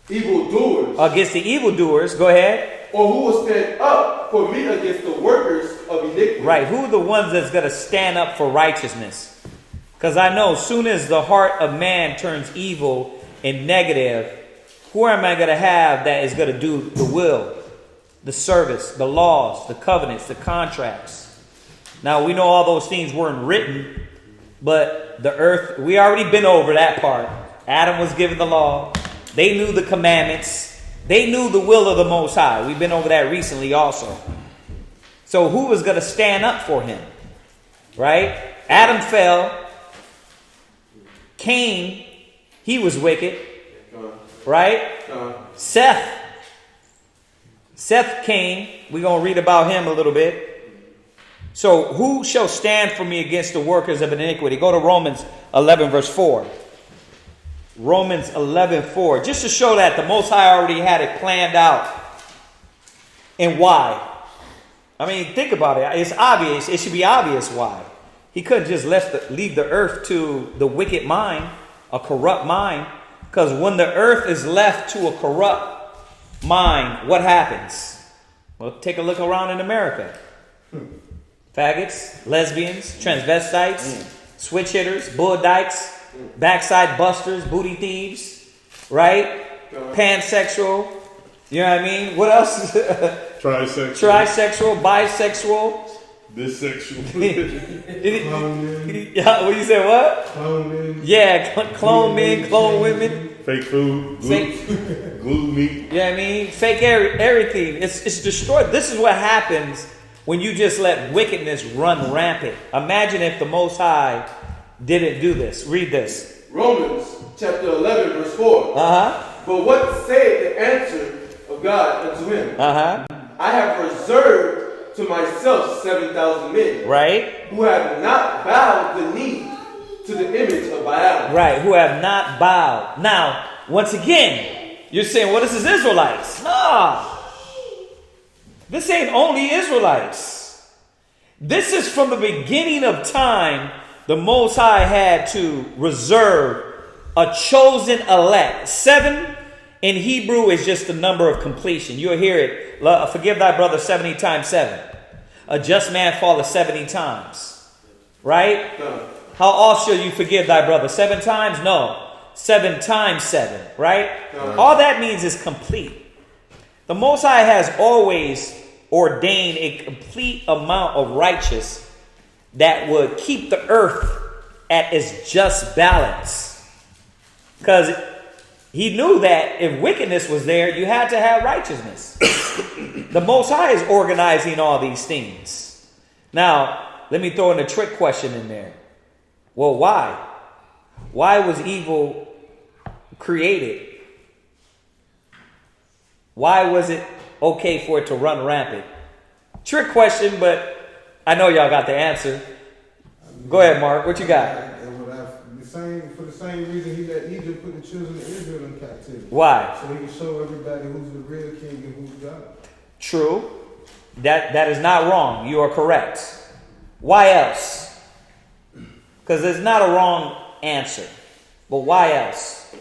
Evildoers. Against the evildoers. Go ahead. Or who will stand up for me against the workers of iniquity? Right. Who are the ones that's going to stand up for righteousness? Because I know as soon as the heart of man turns evil and negative, who am I going to have that is going to do the will, the service, the laws, the covenants, the contracts? Now, we know all those things weren't written, but the earth, we already been over that part. Adam was given the law. They knew the commandments. They knew the will of the Most High. We've been over that recently also. So who was going to stand up for him? Right? Adam fell. Cain, he was wicked. Right? Seth came. We're going to read about him a little bit. So who shall stand for me against the workers of iniquity? Go to Romans 11 verse 4. Romans 11:4. Just to show that the Most High already had it planned out. And why? I mean, think about it. It's obvious. It should be obvious why. He couldn't just leave the earth to the wicked mind, a corrupt mind. Because when the earth is left to a corrupt mind, what happens? Well, take a look around in America. Faggots, lesbians, transvestites, switch hitters, bull dykes, backside busters, booty thieves, right? Pansexual, you know what I mean? What else? Trisexual, bisexual. Bisexual. What you say, what? Clone men. Yeah, clone men, clone women. Fake food, glue meat. You know what I mean? Fake everything. It's destroyed. This is what happens when you just let wickedness run rampant. Imagine if the Most High didn't do this. Read this. Romans chapter 11 verse 4. But what saith the answer of God unto him? I have reserved to myself 7,000 men. Right. Who have not bowed the knee to the image of Baal. Right. Who have not bowed. Now, once again, you're saying, well, this is Israelites. Nah. This ain't only Israelites. This is from the beginning of time. The Most High had to reserve a chosen elect. 7 in Hebrew is just the number of completion. You'll hear it. Forgive thy brother 70 times 7. A just man falleth 70 times. Right? How oft shall you forgive thy brother? 7 times? No. 7 times 7. Right? All that means is complete. The Most High has always ordained a complete amount of righteousness that would keep the earth at its just balance. Because he knew that if wickedness was there, you had to have righteousness. The Most High is organizing all these things. Now, let me throw in a trick question in there. Well, why? Why was evil created? Why was it okay for it to run rampant? Trick question, but I know y'all got the answer. Go ahead, Mark. What you got? For the same reason he let Egypt put the children of Israel in captivity. Why? So he can show everybody who's the real king and who's God. True. That is not wrong. You are correct. Why else? Because there's not a wrong answer. But why else?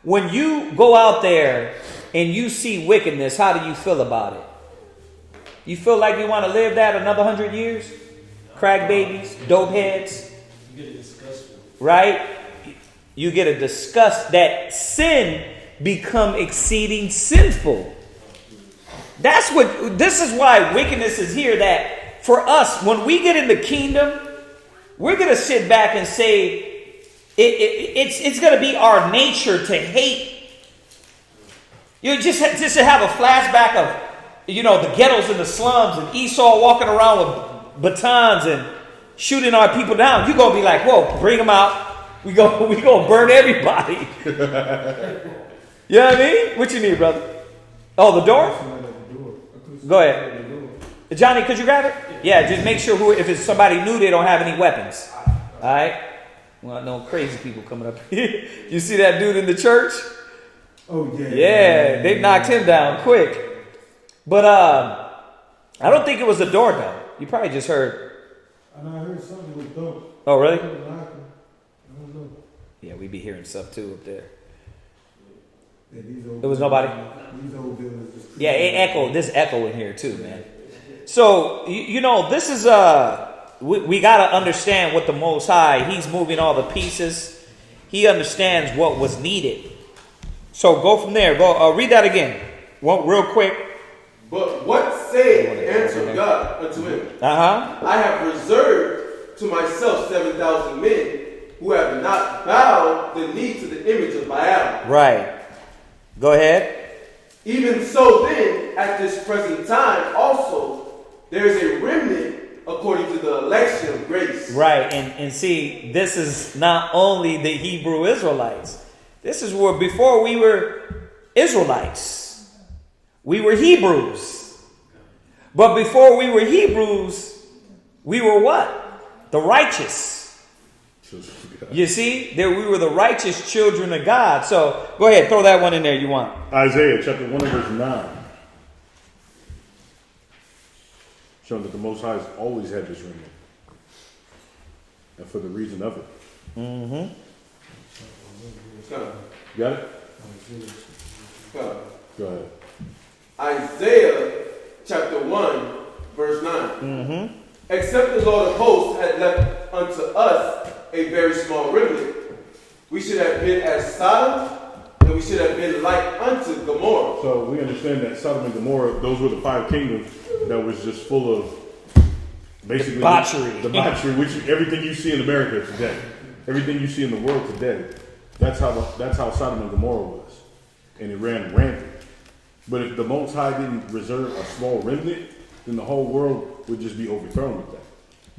When you go out there and you see wickedness, how do you feel about it? You feel like you want to live that another 100 years? Crack babies, dope heads. You get disgustful. Right? You get a disgust that sin become exceeding sinful. This is why wickedness is here, that for us, when we get in the kingdom, we're going to sit back and say, it's going to be our nature to hate. You just to have a flashback of, the ghettos and the slums and Esau walking around with batons and shooting our people down. You're going to be like, whoa, bring them out. We going to burn everybody. You know what I mean? What you need, brother? Oh, the door? Go ahead. Johnny, could you grab it? Yeah, just make sure if it's somebody new, they don't have any weapons. All right? Well, no crazy people coming up here. You see that dude in the church? Oh, yeah. Yeah, they knocked him down quick. But I don't think it was the door, though. You probably just heard. I heard something was dope. Oh, really? I don't know. Yeah, we be hearing stuff, too, up there. Yeah, There was nobody? These old buildings just Yeah, it echo. There's echo in here, too, man. So, this is, we got to understand what the Most High, He's moving all the pieces. He understands what was needed. So, go from there. Go read that again. Real quick. But what said answered God unto him? I have reserved to myself 7,000 men who have not bowed the knee to the image of Baal. Right. Go ahead. Even so then, at this present time also, there is a remnant according to the election of grace. Right. And see, this is not only the Hebrew Israelites. This is where before we were Israelites. We were Hebrews. But before we were Hebrews, we were what? The righteous. You see? We were the righteous children of God. So, go ahead. Throw that one in there you want. Isaiah chapter 1 and verse 9. Showing that the Most High has always had this remnant. And for the reason of it. Mm-hmm. Got it? Go ahead. Isaiah chapter 1 verse 9. Mm-hmm. Except the Lord of hosts had left unto us a very small remnant, we should have been as Sodom, and we should have been like unto Gomorrah. So we understand that Sodom and Gomorrah, those were the 5 kingdoms that was just full of basically debauchery, which everything you see in America today, everything you see in the world today, that's how Sodom and Gomorrah was, and it ran rampant. But if the Most High didn't reserve a small remnant, then the whole world would just be overthrown with that.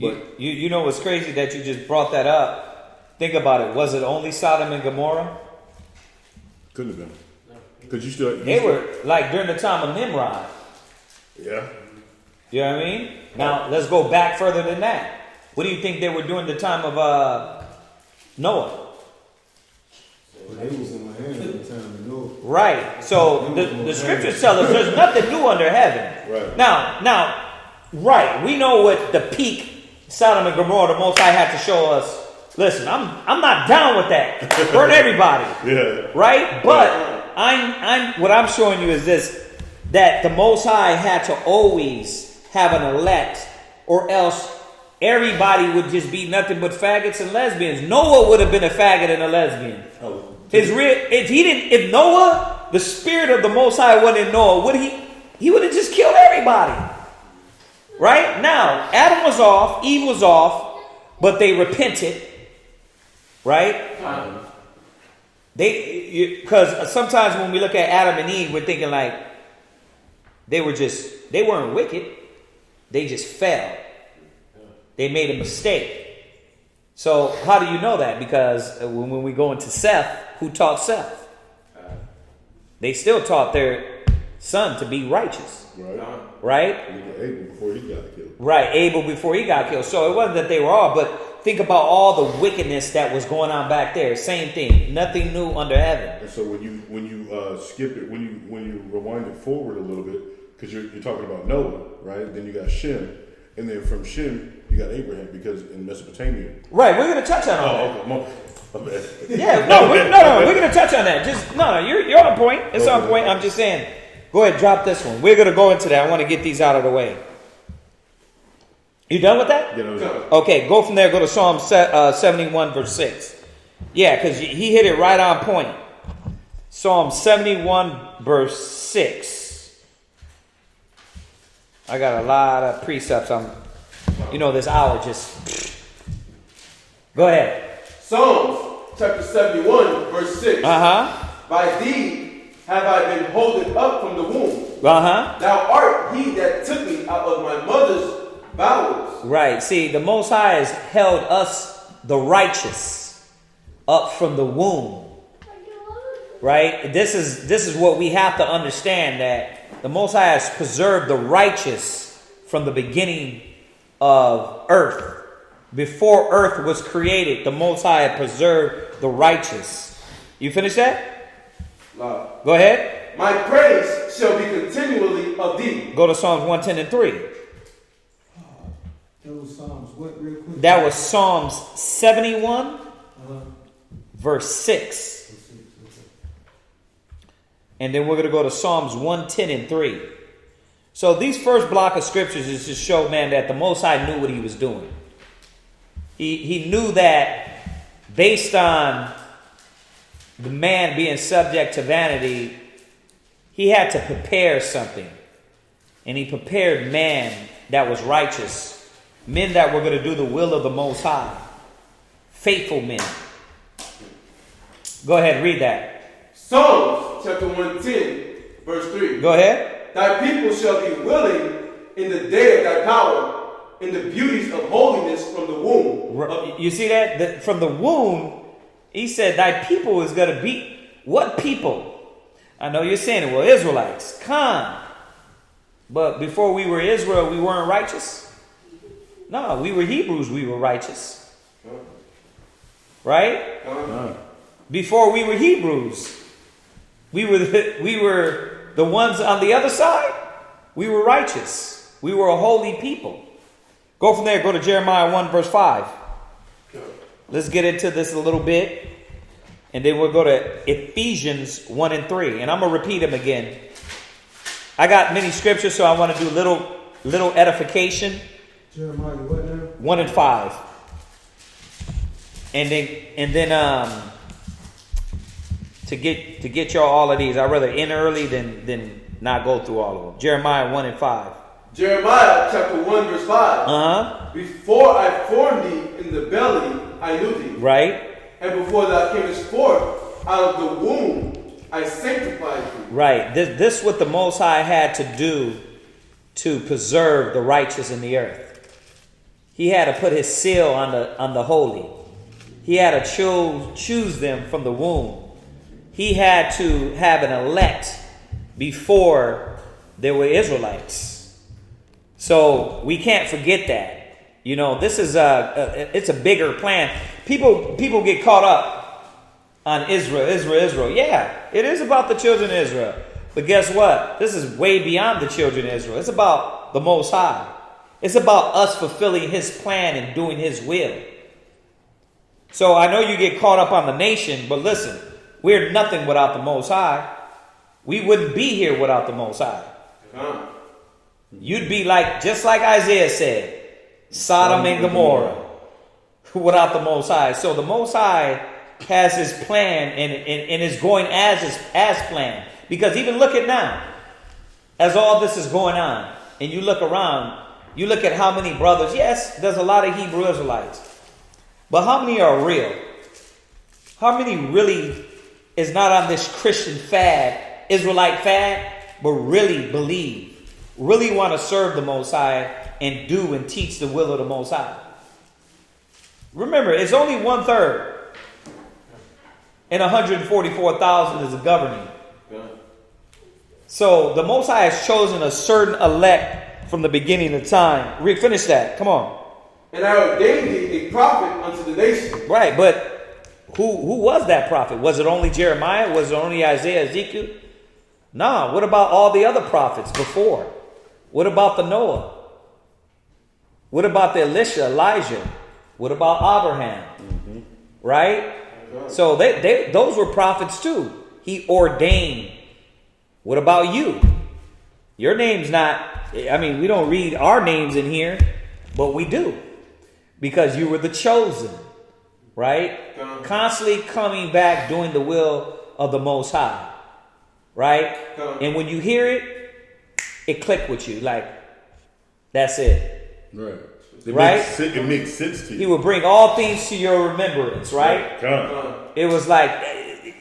But you know what's crazy that you just brought that up? Think about it. Was it only Sodom and Gomorrah? Couldn't have been. Because they were like during the time of Nimrod. Yeah. You know what I mean? Now let's go back further than that. What do you think they were doing the time of Noah? They was in my hand at the time of Noah. Right. So the scriptures tell us there's nothing new under heaven. Right. Now, right. We know what the peak Sodom and Gomorrah, the Most High had to show us. Listen, I'm not down with that. Burn everybody. Yeah. Right? But what I'm showing you is this, that the Most High had to always have an elect, or else everybody would just be nothing but faggots and lesbians. Noah would have been a faggot and a lesbian. Oh. If Noah, the spirit of the Most High wasn't in Noah, he would have just killed everybody. Right? Now, Adam was off, Eve was off, but they repented. Right? Because sometimes when we look at Adam and Eve, we're thinking like they weren't wicked. They just fell. They made a mistake. So how do you know that? Because when we go into Seth, who taught Seth? They still taught their son to be righteous. Right? Abel before he got killed. Right, Abel before he got killed. So it wasn't that they were all, but think about all the wickedness that was going on back there. Same thing. Nothing new under heaven. And so when you skip it, when you rewind it forward a little bit, because you're talking about Noah, right? Then you got Shem, and then from Shem you got Abraham, because in Mesopotamia. Right, we're going to touch on all that. Yeah, no, we're gonna touch on that. You're on point. It's on point. I'm just saying. Go ahead, drop this one. We're gonna go into that. I want to get these out of the way. You done with that? Yeah, that was it. Okay, go from there. Go to Psalm 71, verse 6. Yeah, because he hit it right on point. Psalm 71, verse 6. I got a lot of precepts. This hour just. Go ahead. Psalms chapter 71, verse 6. By thee have I been holding up from the womb. Thou art he that took me out of my mother's bowels. Right. See, the Most High has held us, the righteous, up from the womb. Right? This is what we have to understand, that the Most High has preserved the righteous from the beginning of earth. Before earth was created, the Most High had preserved the righteous. You finish that? Go ahead. My praise shall be continually of thee. Go to Psalms 110 and 3. That was Psalms what, real quick? That was Psalms 71, verse 6. And then we're going to go to Psalms 110 and 3. So these first block of scriptures is to show, man, that the Most High knew what he was doing. He knew that based on the man being subject to vanity, he had to prepare something. And he prepared man that was righteous. Men that were going to do the will of the Most High. Faithful men. Go ahead, read that. Psalms chapter 110, verse 3. Go ahead. Thy people shall be willing in the day of thy power, in the beauties of holiness from the womb. You see that? From the womb, he said, thy people is going to be... What people? I know you're saying it. Well, Israelites. Come. But before we were Israel, we weren't righteous? No, we were Hebrews, we were righteous. Right? Before we were Hebrews, we were the ones on the other side. We were righteous. We were a holy people. Go from there, go to Jeremiah 1, verse 5. Let's get into this a little bit. And then we'll go to Ephesians 1 and 3. And I'm going to repeat them again. I got many scriptures, so I want to do little edification. Jeremiah what now? 1 and 5. And then to get y'all all of these, I'd rather end early than not go through all of them. Jeremiah 1 and 5. Jeremiah chapter 1, verse 5. Before I formed thee in the belly, I knew thee. Right. And before thou camest forth out of the womb, I sanctified thee. Right. This is what the Most High had to do to preserve the righteous in the earth. He had to put his seal on the holy. He had to choose them from the womb. He had to have an elect before there were Israelites. So we can't forget that. This is it's a bigger plan. People get caught up on Israel. Yeah, it is about the children of Israel. But guess what? This is way beyond the children of Israel. It's about the Most High. It's about us fulfilling his plan and doing his will. So I know you get caught up on the nation, but listen, we're nothing without the Most High. We wouldn't be here without the Most High. You'd be just like Isaiah said, Sodom and Gomorrah, without the Most High. So the Most High has his plan and is going as planned. Because even look at now, as all this is going on, and you look around, you look at how many brothers. Yes, there's a lot of Hebrew Israelites. But how many are real? How many really is not on this Christian fad, Israelite fad, but really believe, really want to serve the Most High and do and teach the will of the Most High? Remember, it's only 1/3. And 144,000 is a governing. So the Most High has chosen a certain elect from the beginning of time. Finish that. Come on. And I ordained thee a prophet unto the nation. Right, but who was that prophet? Was it only Jeremiah? Was it only Isaiah, Ezekiel? No. What about all the other prophets before? What about the Noah? What about the Elijah? What about Abraham? Right? So those were prophets too. He ordained. What about you? Your name's not, I mean, we don't read our names in here, but we do. Because you were the chosen, right? Constantly coming back doing the will of the Most High, right? And when you hear it, it click with you. Like, that's it. Right. It makes sense to you. He will bring all things to your remembrance, right? It was like,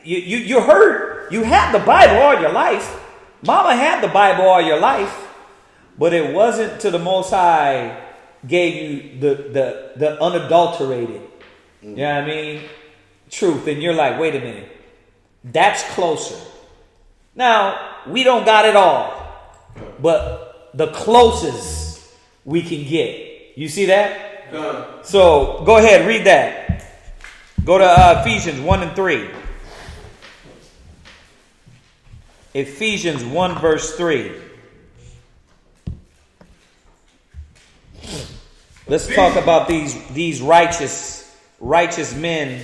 you heard, you had the Bible all your life. Mama had the Bible all your life. But it wasn't till the Most High gave you the unadulterated, you know what I mean, truth. And you're like, wait a minute, that's closer. Now, we don't got it all, but the closest we can get. You see that? So, go ahead, read that. Go to Ephesians 1 and 3. Ephesians 1 verse 3. Let's talk about these righteous men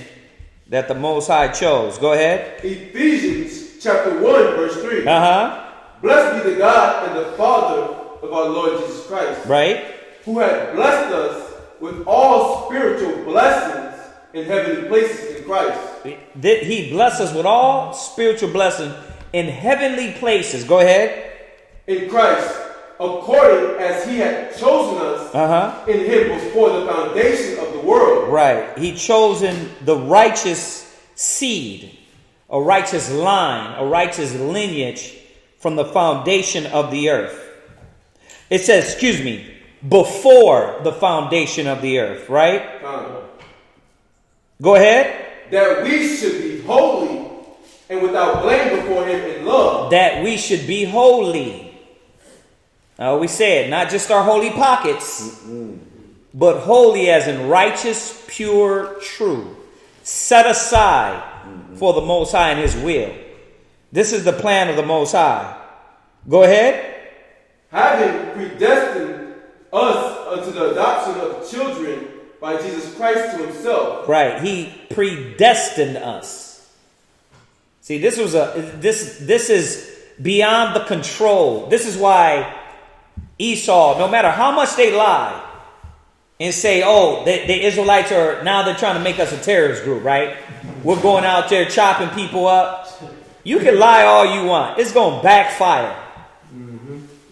that the Most High chose. Go ahead. Ephesians chapter 1 verse 3. Blessed be the God and the Father of our Lord Jesus Christ. Right. Who had blessed us with all spiritual blessings in heavenly places in Christ. He blessed us with all spiritual blessings in heavenly places. Go ahead. In Christ, according as he had chosen us in him before the foundation of the world. Right. He chosen the righteous seed, a righteous line, a righteous lineage from the foundation of the earth. It says, before the foundation of the earth, right? Go ahead. That we should be holy and without blame before him in love. That we should be holy. We said, not just our holy pockets, but holy as in righteous, pure, true. Set aside for the Most High and his will. This is the plan of the Most High. Go ahead. Having predestined us unto the adoption of children by Jesus Christ to himself. Right. He predestined us. See, this is beyond the control. This is why Esau, no matter how much they lie and say, the Israelites they're trying to make us a terrorist group, right? We're going out there chopping people up. You can lie all you want. It's going to backfire.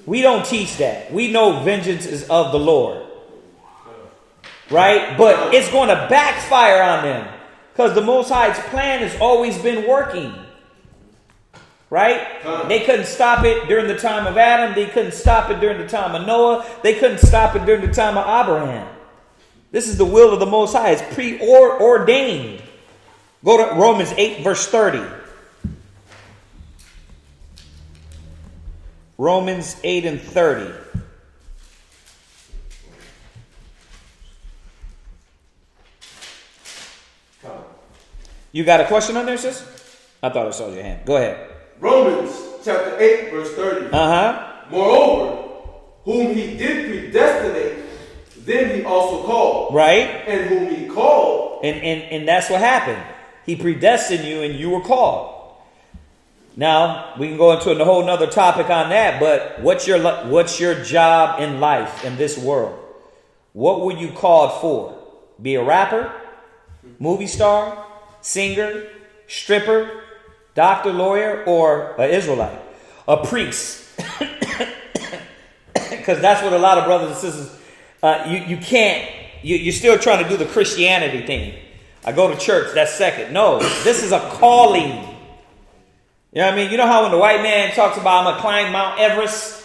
We don't teach that. We know vengeance is of the Lord. Right? But it's going to backfire on them. Because the Most High's plan has always been working. Right? They couldn't stop it during the time of Adam. They couldn't stop it during the time of Noah. They couldn't stop it during the time of Abraham. This is the will of the Most High. It's preordained. Go to Romans 8 verse 30. Romans 8 and 30. You got a question on there, sis? I thought I saw your hand. Go ahead. Romans chapter 8 verse 30. Moreover, whom he did predestinate, then he also called. Right. And whom he called. And that's what happened. He predestined you and you were called. Now, we can go into a whole nother topic on that, but what's your job in life, in this world? What were you called for? Be a rapper? Movie star? Singer? Stripper? Doctor, lawyer, or an Israelite? A priest? Because that's what a lot of brothers and sisters, you can't, you're still trying to do the Christianity thing. I go to church, that's second. No, this is a calling. You know what I mean? You know how when the white man talks about I'm going to climb Mount Everest?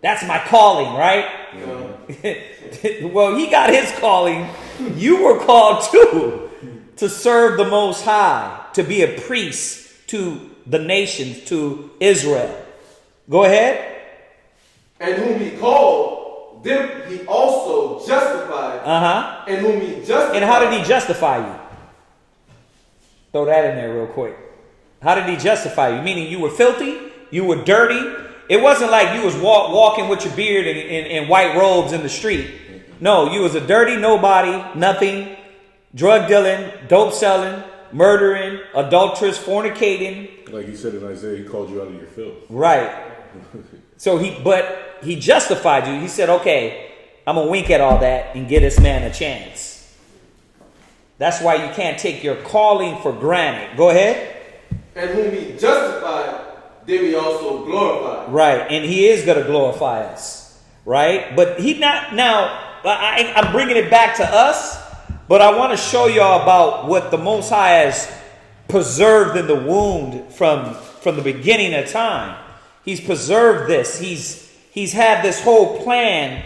That's my calling, right? Well, he got his calling. You were called too to serve the Most High, to be a priest to the nations, to Israel. Go ahead. And whom he called, them he also justified. And whom he justified. And how did he justify you? Throw that in there real quick. How did he justify you? Meaning you were filthy, you were dirty. It wasn't like you was walking with your beard and white robes in the street. No, you was a dirty nobody, nothing, drug dealing, dope selling, murdering, adulterous, fornicating. Like he said in Isaiah, he called you out of your filth. Right. So he justified you. He said, okay, I'm going to wink at all that and give this man a chance. That's why you can't take your calling for granted. Go ahead. And whom he justified, then he also glorified. Right. And he is going to glorify us. Right. But he not now. I'm bringing it back to us. But I want to show y'all about what the Most High has preserved in the wound from the beginning of time. He's preserved this. He's had this whole plan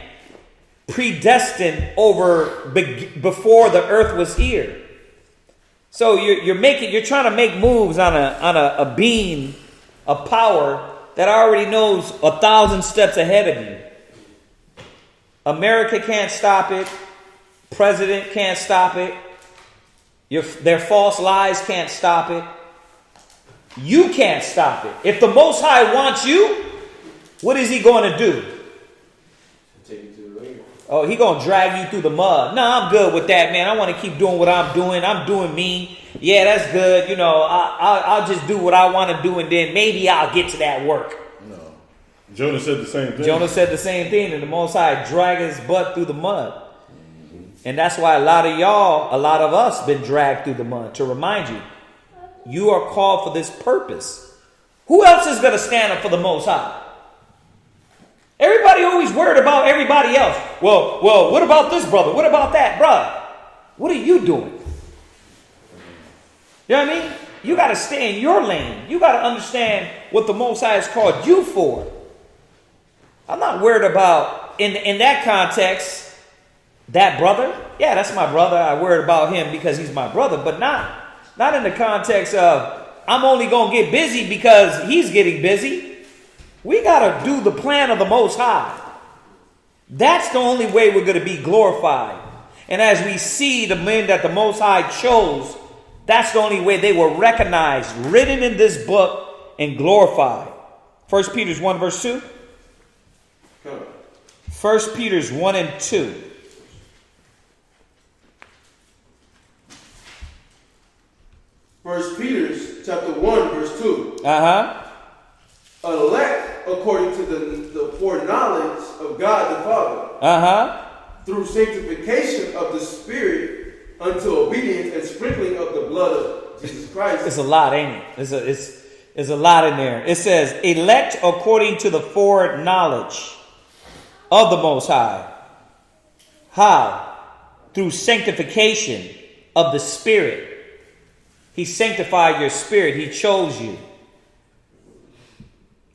predestined before the earth was here. So you're trying to make moves on a being of power that already knows 1,000 steps ahead of you. America can't stop it. President can't stop it. Their false lies can't stop it. You can't stop it. If the Most High wants you, what is he going to do? Take you to the ringer. Oh, he going to drag you through the mud. No, I'm good with that, man. I want to keep doing what I'm doing. I'm doing me. Yeah, that's good. You know, I'll just do what I want to do, and then maybe I'll get to that work. No. Jonah said the same thing. Jonah said the same thing, and the Most High dragged his butt through the mud. And that's why a lot of us been dragged through the mud, to remind you, you are called for this purpose. Who else is going to stand up for the Most High? Everybody always worried about everybody else. Well, what about this brother? What about that brother? What are you doing? You know what I mean? You got to stay in your lane. You got to understand what the Most High has called you for. I'm not worried about, in that context, that brother. Yeah, that's my brother. I worried about him because he's my brother, but not in the context of I'm only going to get busy because he's getting busy. We got to do the plan of the Most High. That's the only way we're going to be glorified. And as we see the men that the Most High chose, that's the only way they were recognized, written in this book, and glorified. 1 Peter 1 verse 2. 1 Peter 1 and 2. First Peter chapter 1 verse 2. Elect according to the foreknowledge of God the Father. Through sanctification of the Spirit unto obedience and sprinkling of the blood of Jesus Christ. It's a lot, ain't it? It's a lot in there. It says, elect according to the foreknowledge of the Most High. How? Through sanctification of the Spirit. He sanctified your spirit. He chose you.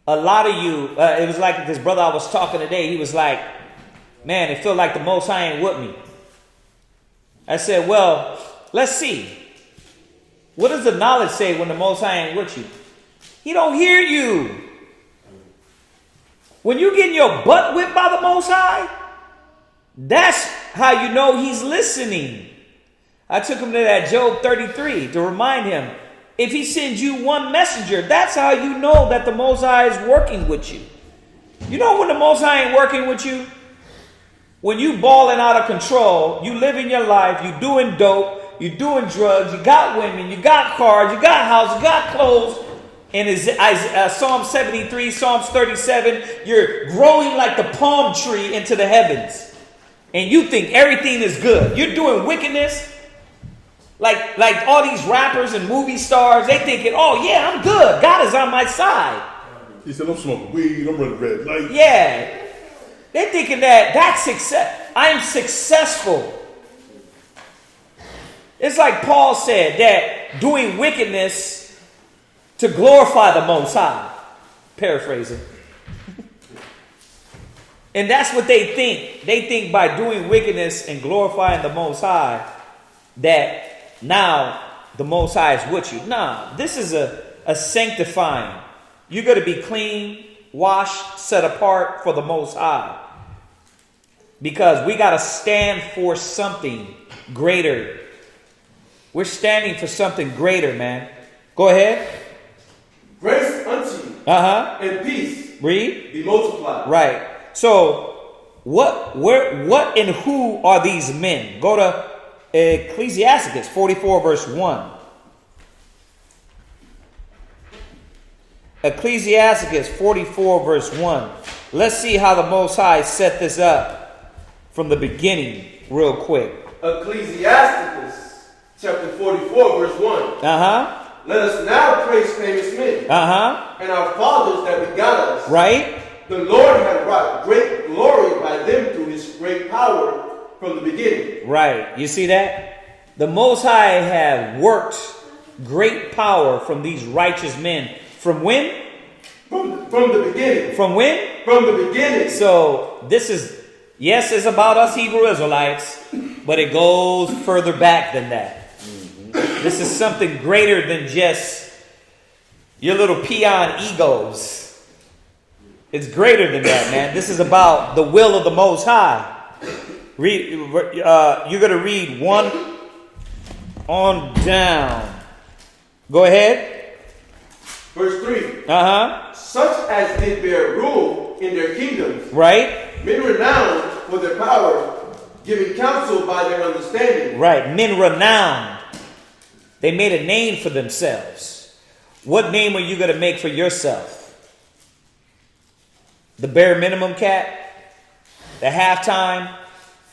A lot of you, it was like this brother I was talking today. He was like, man, it felt like the Most High ain't with me. I said, well, let's see. What does the knowledge say when the Most High ain't with you? He don't hear you. When you getting your butt whipped by the Most High, that's how you know he's listening. I took him to that Job 33 to remind him, if he sends you one messenger, that's how you know that the Most High is working with you. You know when the Most High ain't working with you? When you balling out of control, you living your life, you doing dope, you doing drugs, you got women, you got cars, you got house, you got clothes. And Psalm 73, Psalms 37, you're growing like the palm tree into the heavens. And you think everything is good. You're doing wickedness. Like all these rappers and movie stars, they thinking, oh yeah, I'm good. God is on my side. He said, I'm smoking weed, I'm running red light. Yeah. They're thinking that's success. I am successful. It's like Paul said, that doing wickedness to glorify the Most High. Paraphrasing. And that's what they think. They think by doing wickedness and glorifying the Most High, that now the Most High is with you. Nah, this is a sanctifying. You're going to be clean, washed, set apart for the Most High. Because we got to stand for something greater. We're standing for something greater, man. Go ahead. Grace unto you and peace Read. be multiplied. Right. So, what and who are these men? Go to Ecclesiastes 44 verse 1. Ecclesiasticus 44 verse 1. Let's see how the Most High set this up from the beginning real quick. Ecclesiasticus chapter 44 verse 1. Uh-huh. Let us now praise famous men. Uh-huh. And our fathers that begot us. Right? The Lord had wrought great glory by them through his great power from the beginning. Right. You see that? The Most High have worked great power from these righteous men. From when? From the beginning. From when? From the beginning. So this is, yes, it's about us Hebrew Israelites, but it goes further back than that. This is something greater than just your little peon egos. It's greater than that, man. This is about the will of the Most High. You're going to read 1 on down. Go ahead. Verse 3. Uh-huh. Such as did bear rule in their kingdoms. Right. Men renowned for their power, giving counsel by their understanding. Right. Men renowned. They made a name for themselves. What name are you going to make for yourself? The bare minimum cat? The halftime?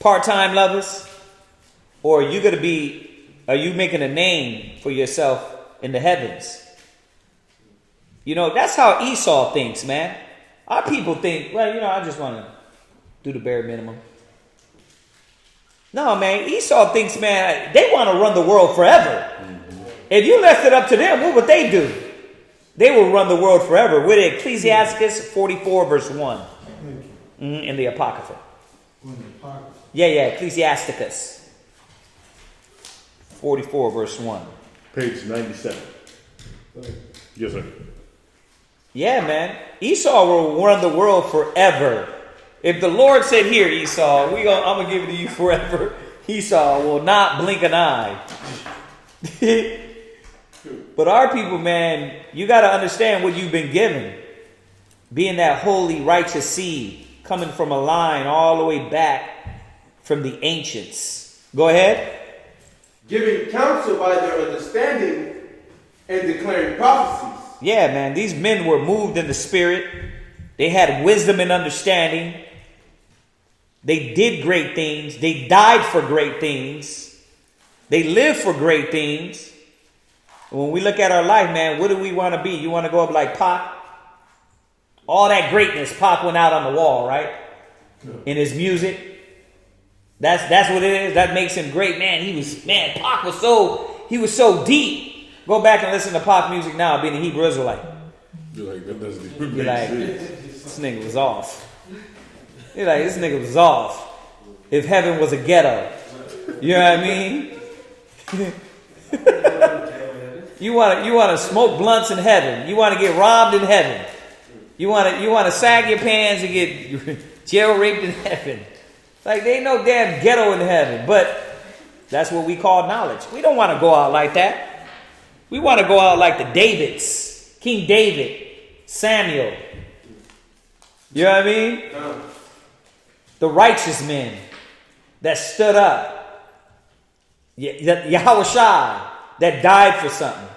Part-time lovers? Or are you making a name for yourself in the heavens? You know, that's how Esau thinks, man. Our people think, well, you know, I just want to do the bare minimum. No, man, Esau thinks, man, they want to run the world forever. If you left it up to them, what would they do? They will run the world forever. With Ecclesiasticus 44 verse 1. In the Apocrypha. Yeah, Ecclesiasticus 44 verse 1. Page 97. Yes, sir. Yeah, man. Esau will run the world forever. If the Lord said, here, Esau, I'm going to give it to you forever, Esau will not blink an eye. But our people, man, you got to understand what you've been given. Being that holy, righteous seed, coming from a line all the way back from the ancients. Go ahead. Giving counsel by their understanding and declaring prophecies. Yeah, man, these men were moved in the spirit. They had wisdom and understanding. They did great things. They died for great things. They lived for great things. When we look at our life, man, what do we want to be? You want to go up like Pac? All that greatness, Pac went out on the wall, right? In his music. That's what it is. That makes him great. Man, Pac was so deep. Go back and listen to Pac music now, being a Hebrew Israelite. You're like, that doesn't even You're make like, sense. this nigga was off. You're like, this nigga was off. If heaven was a ghetto. You know what I mean? You want to smoke blunts in heaven. You want to get robbed in heaven. You want to sag your pants and get jail raped in heaven. Like, there ain't no damn ghetto in heaven. But that's what we call knowledge. We don't want to go out like that. We want to go out like the Davids. King David. Samuel. You know what I mean? The righteous men that stood up. Yahweh Shai that died for something.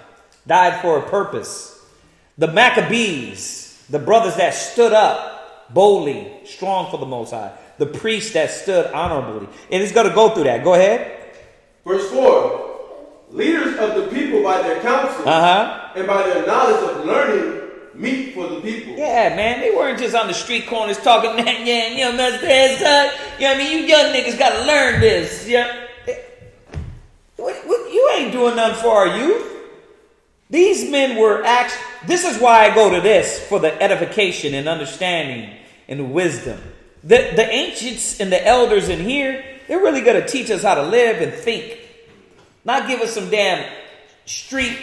Died for a purpose. The Maccabees. The brothers that stood up boldly, strong for the Most High. The priests that stood honorably. And it's going to go through that. Go ahead. Verse 4. Leaders of the people by their counsel and by their knowledge of learning meet for the people. Yeah, man. They weren't just on the street corners talking, man, yeah, you know what I mean? You young niggas got to learn this. Yeah. You ain't doing nothing for our youth. These men were this is why I go to this, for the edification and understanding and wisdom. The ancients and the elders in here, they're really going to teach us how to live and think. Not give us some damn street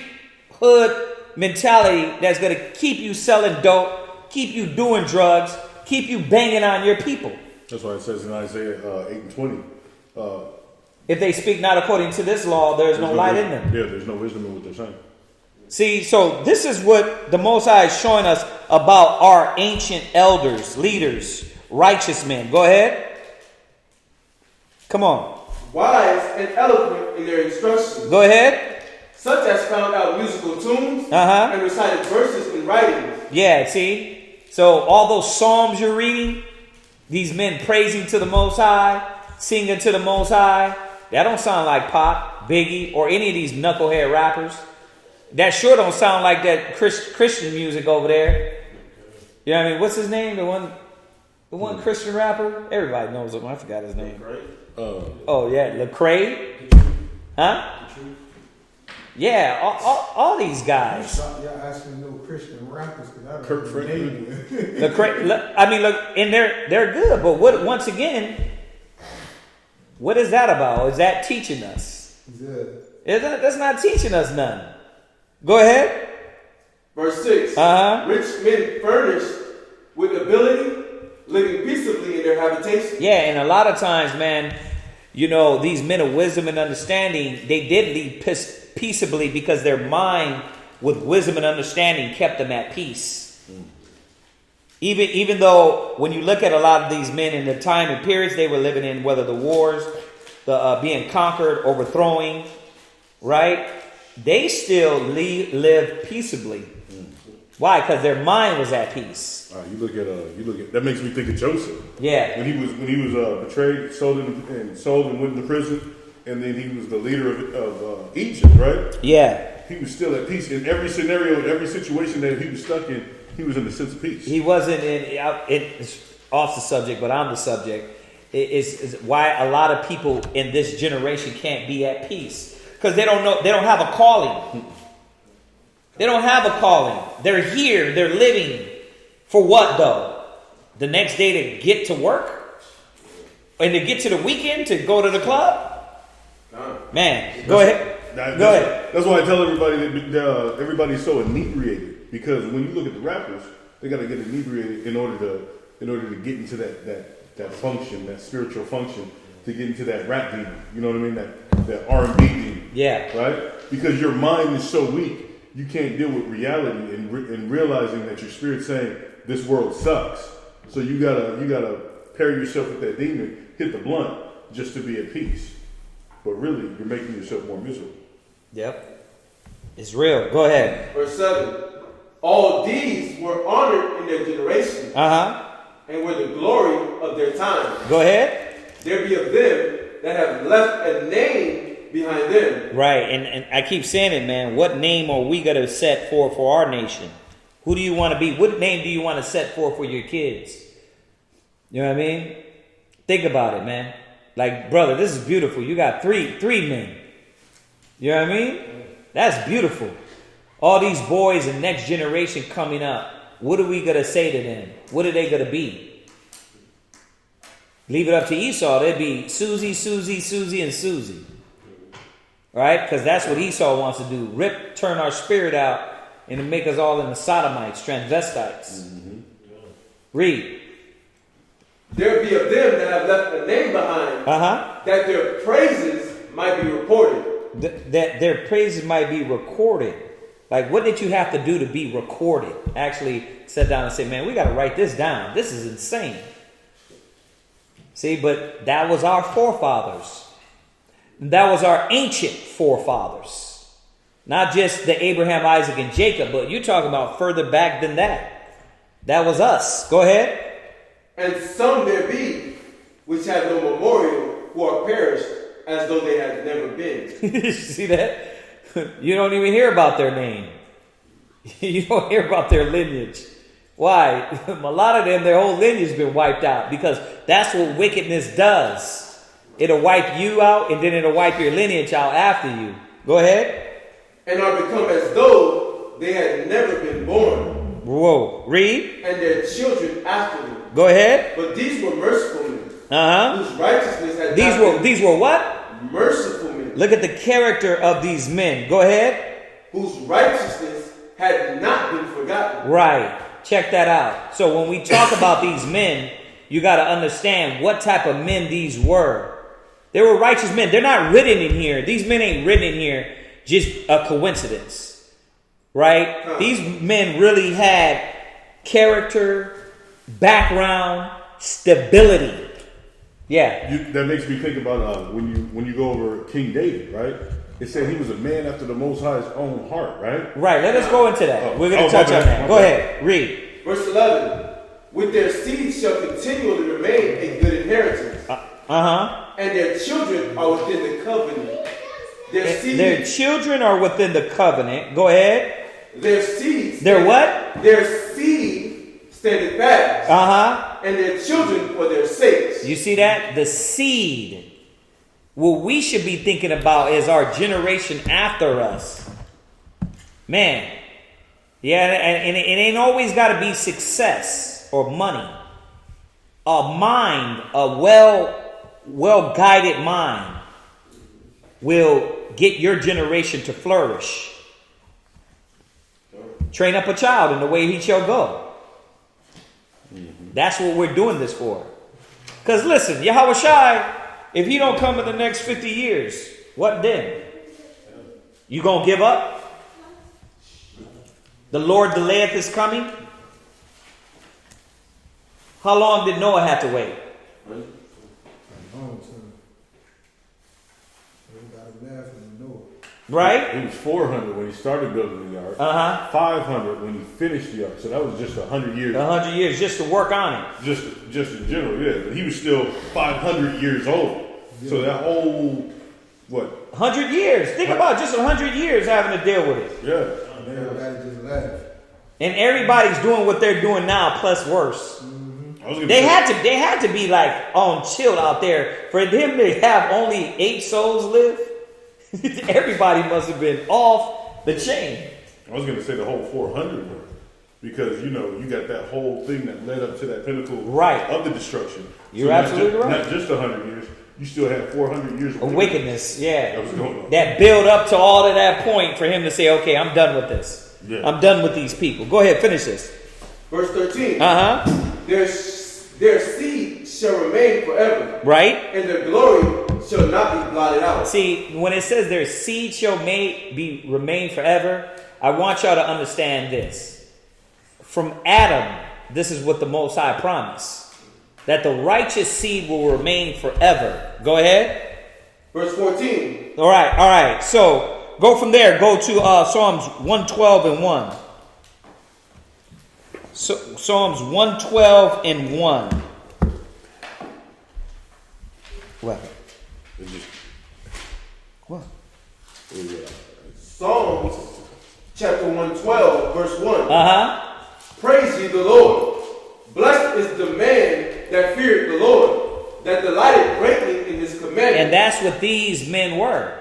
hood mentality that's going to keep you selling dope, keep you doing drugs, keep you banging on your people. That's why it says in Isaiah 8 and 20. If they speak not according to this law, there's no light in them. Yeah, there's no wisdom in what they're saying. See, so this is what the Most High is showing us about our ancient elders, leaders, righteous men. Go ahead. Come on. Wise and eloquent in their instructions. Go ahead. Such as found out musical tunes and recited verses in writings. Yeah, see? So all those psalms you're reading, these men praising to the Most High, singing to the Most High, that don't sound like Pop, Biggie, or any of these knucklehead rappers. That sure don't sound like that Christian music over there. You know what I mean? What's his name? The one Christian rapper? Everybody knows him. I forgot his name. Oh, yeah. Lecrae? Huh? Yeah, all these guys. Y'all asking no Christian rappers because I don't Kirk Franklin. Lecrae, I mean, look, and they're good, but once again, what is that about? Is that teaching us? That's not teaching us none. Go ahead. Verse 6. Rich men furnished with ability, living peaceably in their habitation. Yeah, and a lot of times, man, you know, these men of wisdom and understanding, they did live peaceably because their mind with wisdom and understanding kept them at peace. Even though when you look at a lot of these men in the time and periods they were living in, whether the wars, the being conquered, overthrowing, right? They still lived peaceably. Why? Because their mind was at peace. You look at that makes me think of Joseph. Yeah. When he was betrayed, sold and went into prison, and then he was the leader of Egypt, right? Yeah. He was still at peace in every scenario, in every situation that he was stuck in. He was in a sense of peace. He wasn't in. It's off the subject, but I'm the subject. Is why a lot of people in this generation can't be at peace because they don't know. They don't have a calling. They don't have a calling. They're here. They're living for what though? The next day to get to work and to get to the weekend to go to the club. Man, go ahead. Go ahead. That's why I tell everybody that everybody's so inebriated because when you look at the rappers, they got to get inebriated in order to get into that function, that spiritual function, to get into that rap demon. You know what I mean? That R&B demon. Yeah. Right? Because your mind is so weak, you can't deal with reality and realizing that your spirit's saying this world sucks. So you gotta pair yourself with that demon, hit the blunt just to be at peace. But really, you're making yourself more miserable. Yep. It's real. Go ahead. Verse 7. All these were honored in their generation. And were the glory of their time. Go ahead. There be of them that have left a name behind them. Right, and I keep saying it, man. What name are we going to set for our nation? Who do you want to be? What name do you want to set for your kids? You know what I mean? Think about it, man. Like, brother, this is beautiful. You got three men. You know what I mean? That's beautiful. All these boys and next generation coming up. What are we going to say to them? What are they going to be? Leave it up to Esau. They'd be Susie, Susie, Susie, and Susie. Right? Because that's what Esau wants to do. Turn our spirit out and to make us all into sodomites, transvestites. Mm-hmm. Read. There be of them that have left a name behind, that their praises might be reported. That their praises might be recorded. Like, what did you have to do to be recorded? Actually sat down and said, man, we got to write this down. This is insane. See, but that was our forefathers. That was our ancient forefathers. Not just the Abraham, Isaac, and Jacob, but you're talking about further back than that. That was us. Go ahead. And some there be which have no memorial, who are perished as though they had never been. See that? You don't even hear about their name. You don't hear about their lineage. Why? A lot of them, their whole lineage has been wiped out because that's what wickedness does. It'll wipe you out and then it'll wipe your lineage out after you. Go ahead. And are become as though they had never been born. Whoa. Read. And their children after them. Go ahead. But these were merciful men. Whose righteousness had These were what? Merciful men. Look at the character of these men. Go ahead. Whose righteousness had not been forgotten. Right. Check that out. So when we talk about these men, you got to understand what type of men these were. They were righteous men. They're not written in here. These men ain't written in here just a coincidence. Right? These men really had character, background, stability. Yeah. That makes me think about when you go over King David, right? it said he was a man after the Most High's own heart, right? Right, let us go into that. We're going to my touch on bad, that. my Go bad. ahead, read. Verse 11. With their seed shall continually remain a good inheritance. And their children are within the covenant. Their children are within the covenant. Go ahead. Their seed. Their what? Their seed standing fast. And their children for their sakes. You see that? The seed. What we should be thinking about is our generation after us. Man. Yeah, and it ain't always got to be success or money. A mind, a well-guided mind will get your generation to flourish. Train up a child in the way he shall go. That's what we're doing this for. Because listen, Yahweh Shai, if he don't come in the next 50 years, what then? You gonna give up? The Lord delayeth his coming? How long did Noah have to wait? Right? It was 400 when he started building the ark. 500 when he finished the ark. So that was just 100 years. 100 years just to work on it. Just in general, yeah. But he was still 500 years old. Yeah. So that whole, 100 years. Think about just 100 years having to deal with it. Yeah. Everybody just laughed. And everybody's doing what they're doing now, plus worse. They had to be like on chill out there for them to have only 8 souls live. Everybody must have been off the chain. I was going to say the whole 400 were, because you got that whole thing that led up to that pinnacle of the destruction. You're absolutely right. Not just 100 years. You still have 400 years of wickedness. Yeah, that was going on. That build up to all of that point for him to say, "Okay, I'm done with this. Yeah. I'm done with these people." Go ahead, finish this. Verse 13. Their seed shall remain forever. Right. And their glory shall not be blotted out. See, when it says their seed shall remain forever, I want y'all to understand this. From Adam, this is what the Most High promised. That the righteous seed will remain forever. Go ahead. Verse 14. All right. So, go from there. Go to Psalms 112 and 1. So, Psalms 112 and 1. What? What? Psalms chapter 112, verse 1. Praise ye the Lord. Blessed is the man that feared the Lord, that delighted greatly in his commandments. And that's what these men were.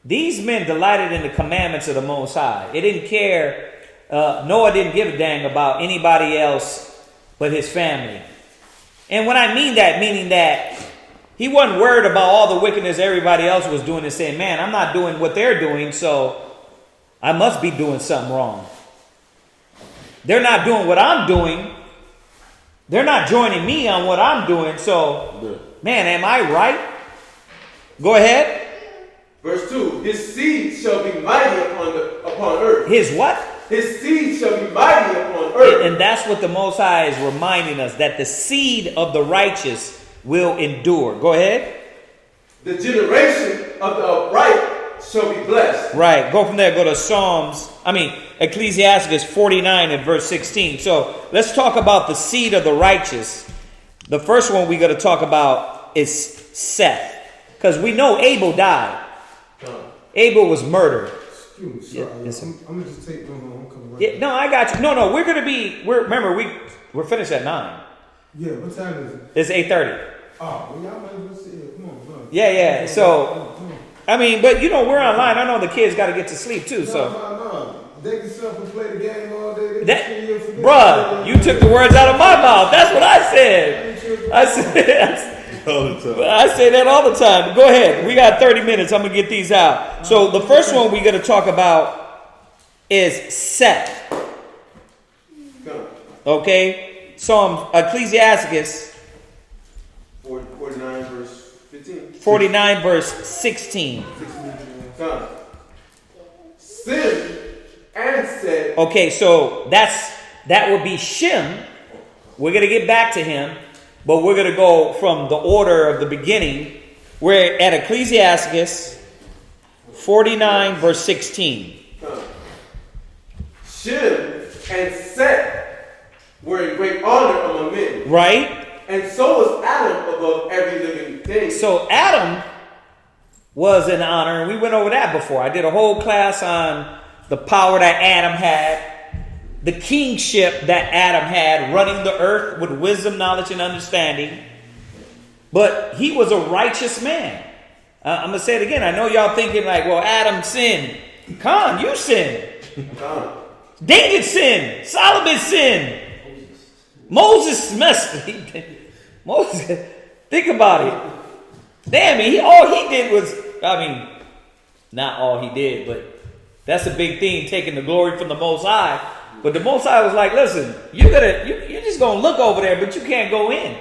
These men delighted in the commandments of the Most High. It didn't care. Noah didn't give a dang about anybody else but his family. And when I mean that, meaning that he wasn't worried about all the wickedness everybody else was doing and saying, man, I'm not doing what they're doing, so I must be doing something wrong. They're not doing what I'm doing. They're not joining me on what I'm doing, so, man, am I right? Go ahead. Verse 2, his seed shall be mighty upon earth. His what? His seed shall be mighty upon earth. And that's what the Most High is reminding us, that the seed of the righteous will endure. Go ahead. The generation of the upright shall be blessed. Right. Go from there. Go to Ecclesiastes 49 and verse 16. So let's talk about the seed of the righteous. The first one we're going to talk about is Seth. Because we know Abel died. Abel was murdered. Excuse me, sorry. I'm going to just take them home. No, I got you. No, we're going to be, we're finished at 9. Yeah, what time is it? It's 8:30. Oh, well, y'all might as well sit here. Come on. Yeah. So, but we're online. I know the kids got to get to sleep too. So, No. They can sit up and play the game all day. Bruh, you took the words out of my mouth. That's what I said. I say that all the time. Go ahead. We got 30 minutes. I'm going to get these out. So, the first one we're going to talk about is Seth. Okay? Ecclesiastes 49 verse 15. 49 verse 16. Sin and Seth. Okay, so that would be Shem. We're going to get back to him, but we're going to go from the order of the beginning. We're at Ecclesiastes 49 verse 16. Shem and Seth were in great honor among men. Right? And so was Adam above every living thing. So Adam was in honor, and we went over that before. I did a whole class on the power that Adam had, the kingship that Adam had, running the earth with wisdom, knowledge, and understanding. But he was a righteous man. I'm going to say it again. I know y'all thinking like, well, Adam sinned. Con, you sinned. David sinned. Solomon sinned. Moses messed. Moses, think about it. Damn it. All he did was, not all he did, but that's a big thing, taking the glory from the Most High. But the Most High was like, listen, you're just going to look over there, but you can't go in.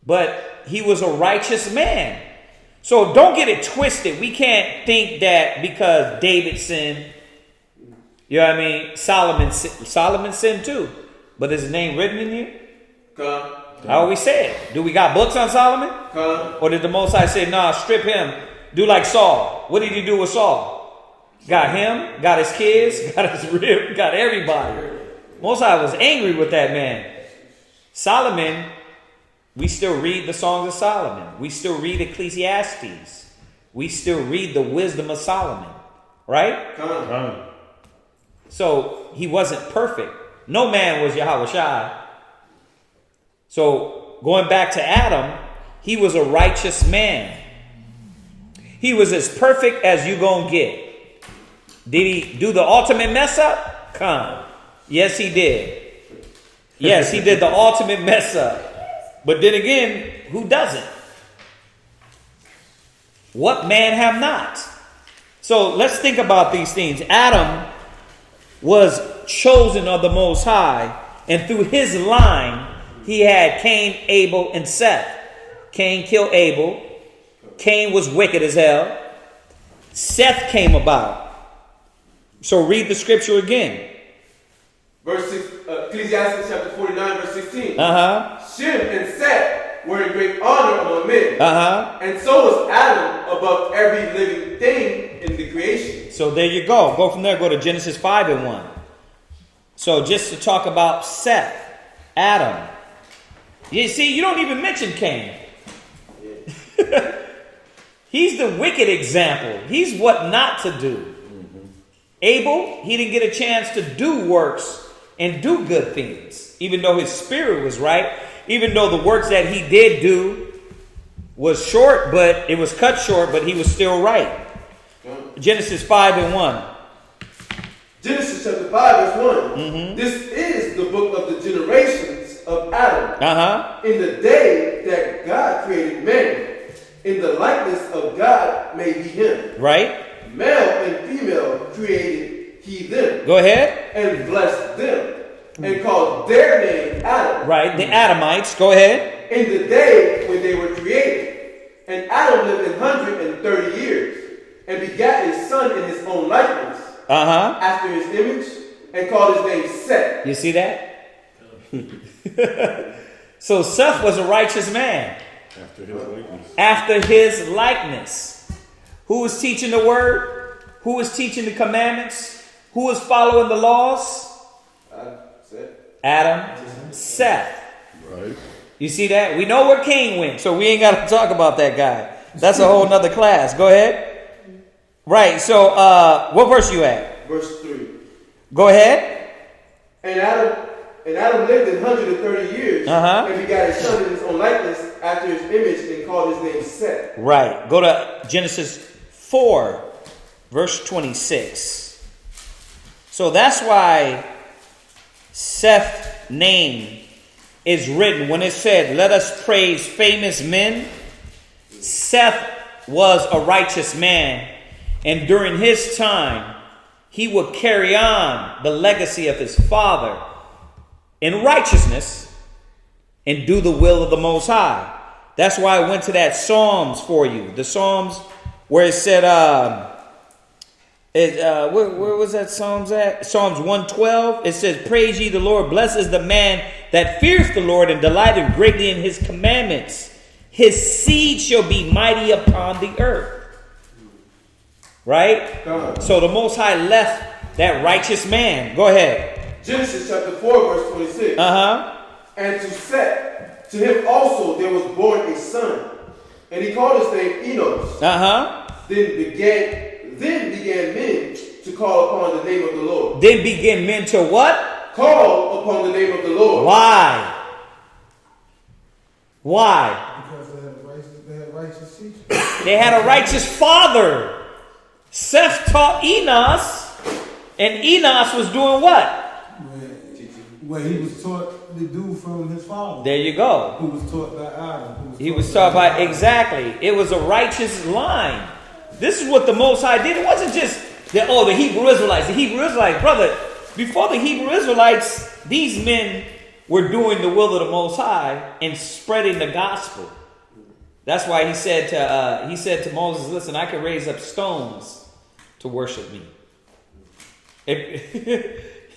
But he was a righteous man. So don't get it twisted. We can't think that because David sinned, you know what I mean? Solomon sinned too. But is his name written in here? I always say it. Do we got books on Solomon? Or did the Most High say, nah, strip him. Do like Saul. What did he do with Saul? Got him, got his kids, got his rib, got everybody. Most High was angry with that man. Solomon, we still read the Songs of Solomon. We still read Ecclesiastes. We still read the wisdom of Solomon. Right? So he wasn't perfect. No man was Yahweh Shai. So going back to Adam, he was a righteous man. He was as perfect as you gonna get. Did he do the ultimate mess up? Come. Yes, he did. Yes, he did the ultimate mess up. But then again, who doesn't? What man have not? So let's think about these things. Adam was chosen of the Most High, and through his line, he had Cain, Abel, and Seth. Cain killed Abel. Cain was wicked as hell. Seth came about. So read the scripture again. Verse 6, Ecclesiastes chapter 49, verse 16. Shem and Seth were in great honor among men. And so was Adam above every living thing in the creation. So there you go. Go from there. Go to Genesis 5 and 1. So just to talk about Seth, Adam. You see, you don't even mention Cain. He's the wicked example. He's what not to do. Abel, he didn't get a chance to do works and do good things, even though his spirit was right, even though the works that he did do was short, but it was cut short, but he was still right. Genesis 5 and 1. Genesis chapter 5 verse 1. This is the book of the generations of Adam. In the day that God created man, in the likeness of God made he him. Right. Male and female created he them. Go ahead. And blessed them. And called their name Adam. Right, the Adamites. Go ahead. In the day when they were created. And Adam lived 130 years. And begat his son in his own likeness. After his image. And called his name Seth. You see that? So Seth was a righteous man. After his likeness. Who was teaching the word? Who was teaching the commandments? Who was following the laws? Adam, Seth. Right. You see that? We know where Cain went, so we ain't got to talk about that guy. That's a whole nother class. Go ahead. Right, so what verse you at? Verse 3. Go ahead. And Adam lived 130 years. And begat his son in his own likeness after his image and called his name Seth. Right. Go to Genesis 4, verse 26. So that's why Seth's name is written. When it said, let us praise famous men, Seth was a righteous man. And during his time, he would carry on the legacy of his father in righteousness and do the will of the Most High. That's why I went to that Psalms for you. The Psalms where it said, where was that Psalms at? Psalms 112. It says, praise ye the Lord. Blessed is the man that feareth the Lord and delighteth greatly in his commandments. His seed shall be mighty upon the earth. right? God. So the Most High left that righteous man. Go ahead. Genesis chapter 4, verse 26. And to Seth, to him also there was born a son, and he called his name Enos. Then began men to call upon the name of the Lord. Then began men to what? Call upon the name of the Lord. Why? Why? Because they had righteous teachers. They had a righteous father. Seth taught Enos, and Enos was doing what? Where he was taught to do from his father. There you go. Who was taught by Adam. He was taught by, exactly. It was a righteous line. This is what the Most High did. It wasn't just that, the Hebrew Israelites. The Hebrew Israelites, brother, before the Hebrew Israelites, these men were doing the will of the Most High and spreading the gospel. That's why he said to Moses, listen, I can raise up stones to worship me.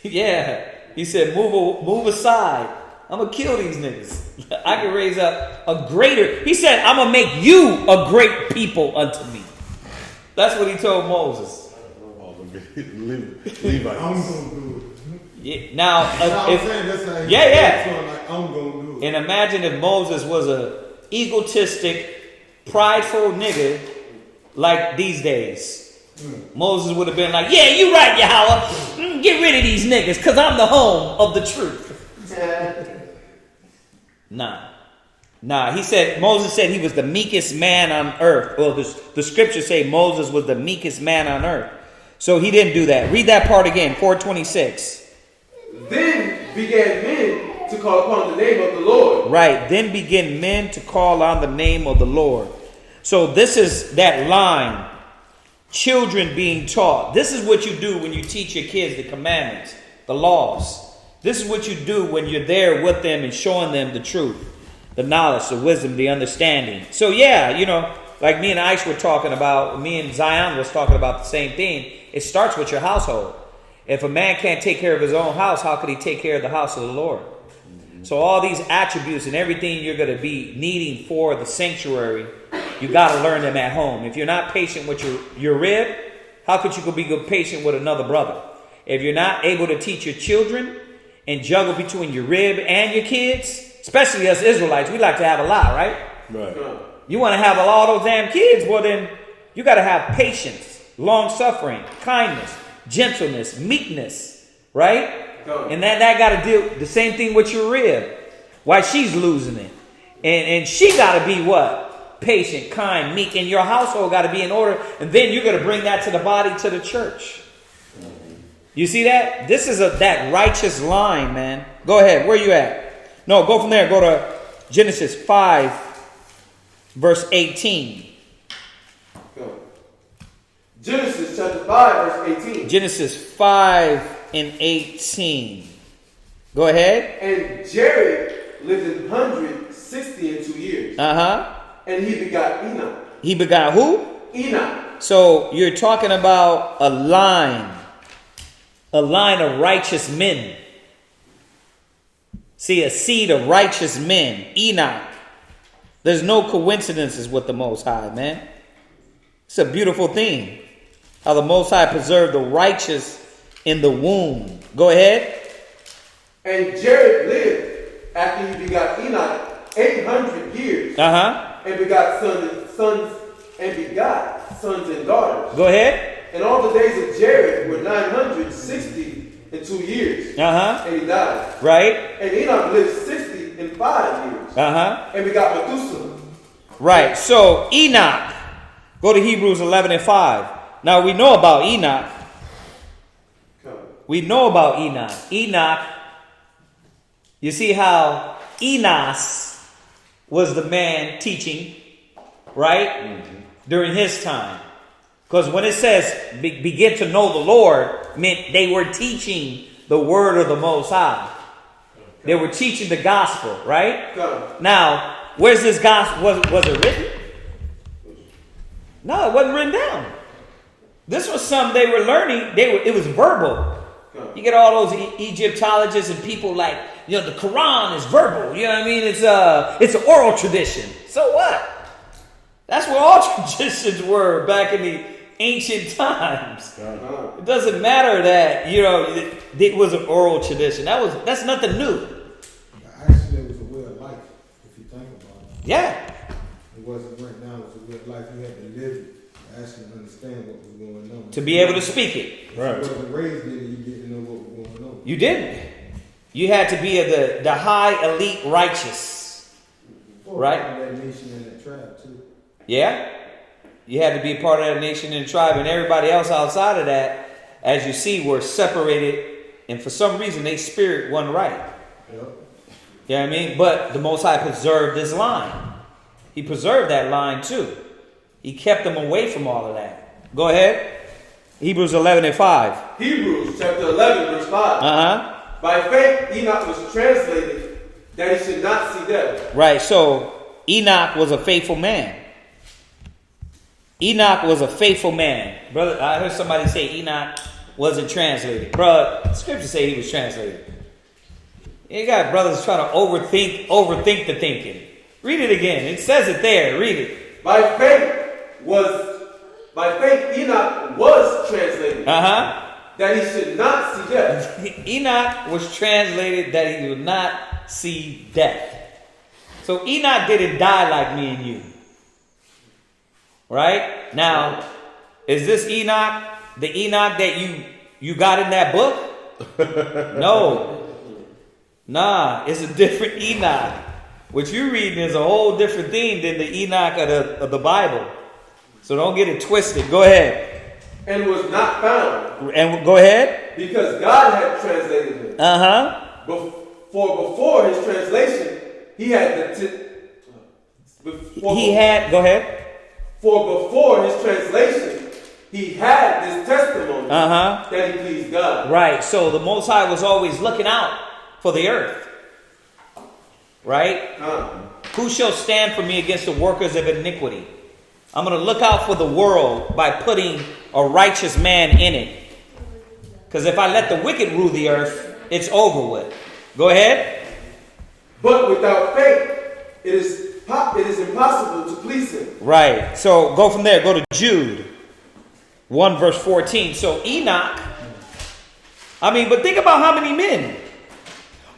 Yeah. He said, move aside. I'm going to kill these niggas. I can raise up a greater. He said, I'm going to make you a great people unto me. That's what he told Moses. Levites. I'm going to do it. Yeah, now, I'm saying that's how he like, I'm going to do it. And imagine if Moses was a egotistic, prideful nigga like these days. Moses would have been like, yeah, you right, Yahweh. Get rid of these niggas because I'm the home of the truth. Nah. Moses said he was the meekest man on earth. Well, the scriptures say Moses was the meekest man on earth. So he didn't do that. Read that part again, 426. Then began men to call upon the name of the Lord. Right. Then began men to call on the name of the Lord. So this is that line. Children being taught. This is what you do when you teach your kids the commandments, the laws. This is what you do when you're there with them and showing them the truth, the knowledge, the wisdom, the understanding. So yeah, like me and Aish were talking about, me and Zion was talking about the same thing. It starts with your household. If a man can't take care of his own house, how could he take care of the house of the Lord? So all these attributes and everything you're going to be needing for the sanctuary, you got to learn them at home. If you're not patient with your rib, how could you be patient with another brother? If you're not able to teach your children and juggle between your rib and your kids, especially us Israelites, we like to have a lot, right? Right. You want to have all those damn kids, well then you got to have patience, long-suffering, kindness, gentleness, meekness, right? And that got to deal the same thing with your rib. Why she's losing it. And she got to be what? Patient, kind, meek. And your household got to be in order. And then you're going to bring that to the body, to the church. You see that? This is that righteous line, man. Go ahead. Where you at? No, go from there. Go to Genesis 5, verse 18. Genesis chapter 5, verse 18. Genesis 5 and 18. Go ahead. And Jared lived 162 years. And he begot Enoch. He begot who? Enoch. So you're talking about a line of righteous men. See, a seed of righteous men. Enoch. There's no coincidences with the Most High, man. It's a beautiful thing. How the Most High preserved the righteous in the womb. Go ahead. And Jared lived after he begot Enoch 800 years. And begot sons and daughters. Go ahead. And all the days of Jared were 962 years. And he died. Right. And Enoch lived 65 years. And begot Methuselah. Right. So Enoch. Go to Hebrews 11 and 5. Now we know about Enoch. Enoch. You see how Enos was the man teaching, right? During his time. Because when it says begin to know the Lord, meant they were teaching the word of the Most High. They were teaching the gospel, right? Now, where's this gospel? Was it written? No, it wasn't written down. This was something they were learning. It was verbal. You get all those Egyptologists and people like, the Quran is verbal. You know what I mean? It's an oral tradition. So what? That's what all traditions were back in the ancient times. It doesn't matter that, it was an oral tradition. That's nothing new. Actually, it was a way of life, if you think about it. Yeah. It wasn't right now, it was a way of life. You had to live it to actually understand what was going on. To be able to speak it. Right. If you wasn't raised in it, you didn't know what was going on. You didn't. You had to be the high elite righteous. Right? That nation and that tribe, too. Yeah. You had to be a part of that nation and tribe, and everybody else outside of that, as you see, were separated, and for some reason, their spirit wasn't right. Yep. You know what I mean? But the Most High preserved this line. He preserved that line too. He kept them away from all of that. Go ahead. Hebrews 11:5. Hebrews chapter 11, verse 5. By faith, Enoch was translated that he should not see death. Right. So Enoch was a faithful man. Enoch was a faithful man. Brother, I heard somebody say Enoch wasn't translated. Bro, the scripture say he was translated. You got brothers trying to overthink the thinking. Read it again. It says it there. Read it. By faith Enoch was translated that he should not see death. Enoch was translated that he would not see death. So Enoch didn't die like me and you. Right? Now, is this Enoch the Enoch that you got in that book? No. Nah, it's a different Enoch. What you're reading is a whole different thing than the Enoch of the Bible. So don't get it twisted. Go ahead. And was not found. And go ahead. Because God had translated him. Before his translation, he had go ahead. For before his translation, he had this testimony that he pleased God. Right. So the Most High was always looking out for the earth. Right? Who shall stand for me against the workers of iniquity? I'm going to look out for the world by putting a righteous man in it. Because if I let the wicked rule the earth, it's over with. Go ahead. But without faith, it is impossible to please him. Right. So go from there. Go to Jude 1 verse 14. So Enoch. But think about how many men.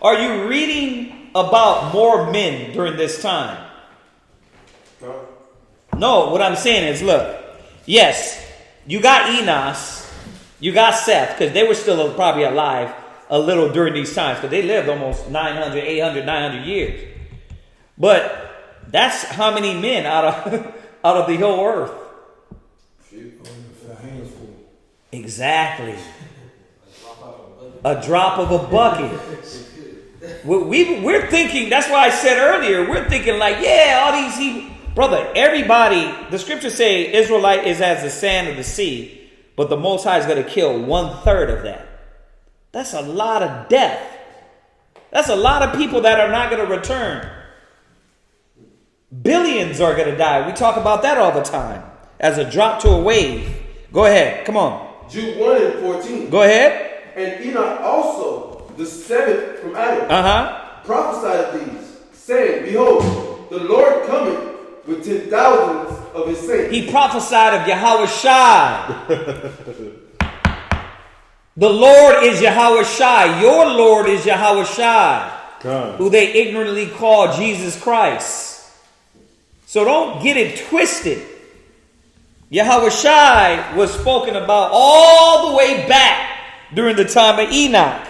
Are you reading about more men during this time? No, what I'm saying is, look, yes, you got Enos, you got Seth, because they were still probably alive a little during these times, because they lived almost 900, 800, 900 years. But that's how many men out of the whole earth. Exactly. A drop of a bucket. We're thinking, that's why I said earlier, we're thinking like, yeah, all these Hebrew. Brother, everybody, the scriptures say Israelite is as the sand of the sea, but the Most High is going to kill 1/3 of that. That's a lot of death. That's a lot of people that are not going to return. Billions are going to die. We talk about that all the time as a drop to a wave. Go ahead. Come on. Jude 1 and 14. Go ahead. And Enoch also, the seventh from Adam, prophesied of these, saying, Behold, the Lord cometh with 10,000s of his saints. He prophesied of Yahweh Shai. The Lord is Yahweh Shai. Your Lord is Yahweh Shai. Who they ignorantly call Jesus Christ. So don't get it twisted. Yahweh Shai was spoken about all the way back during the time of Enoch.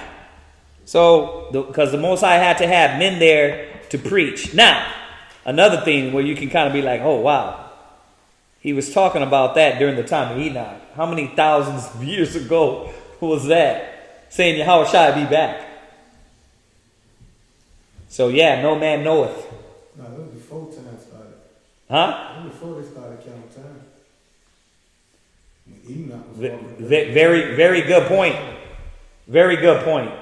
So, because the Most High had to have men there to preach. Now, another thing where you can kind of be like, oh, wow. He was talking about that during the time of Enoch. How many thousands of years ago was that? Saying Yahweh Shai be back. So, yeah, no man knoweth. No, that was before time started. Huh? That was before they started counting time. Enoch was very, very good point. Very good point.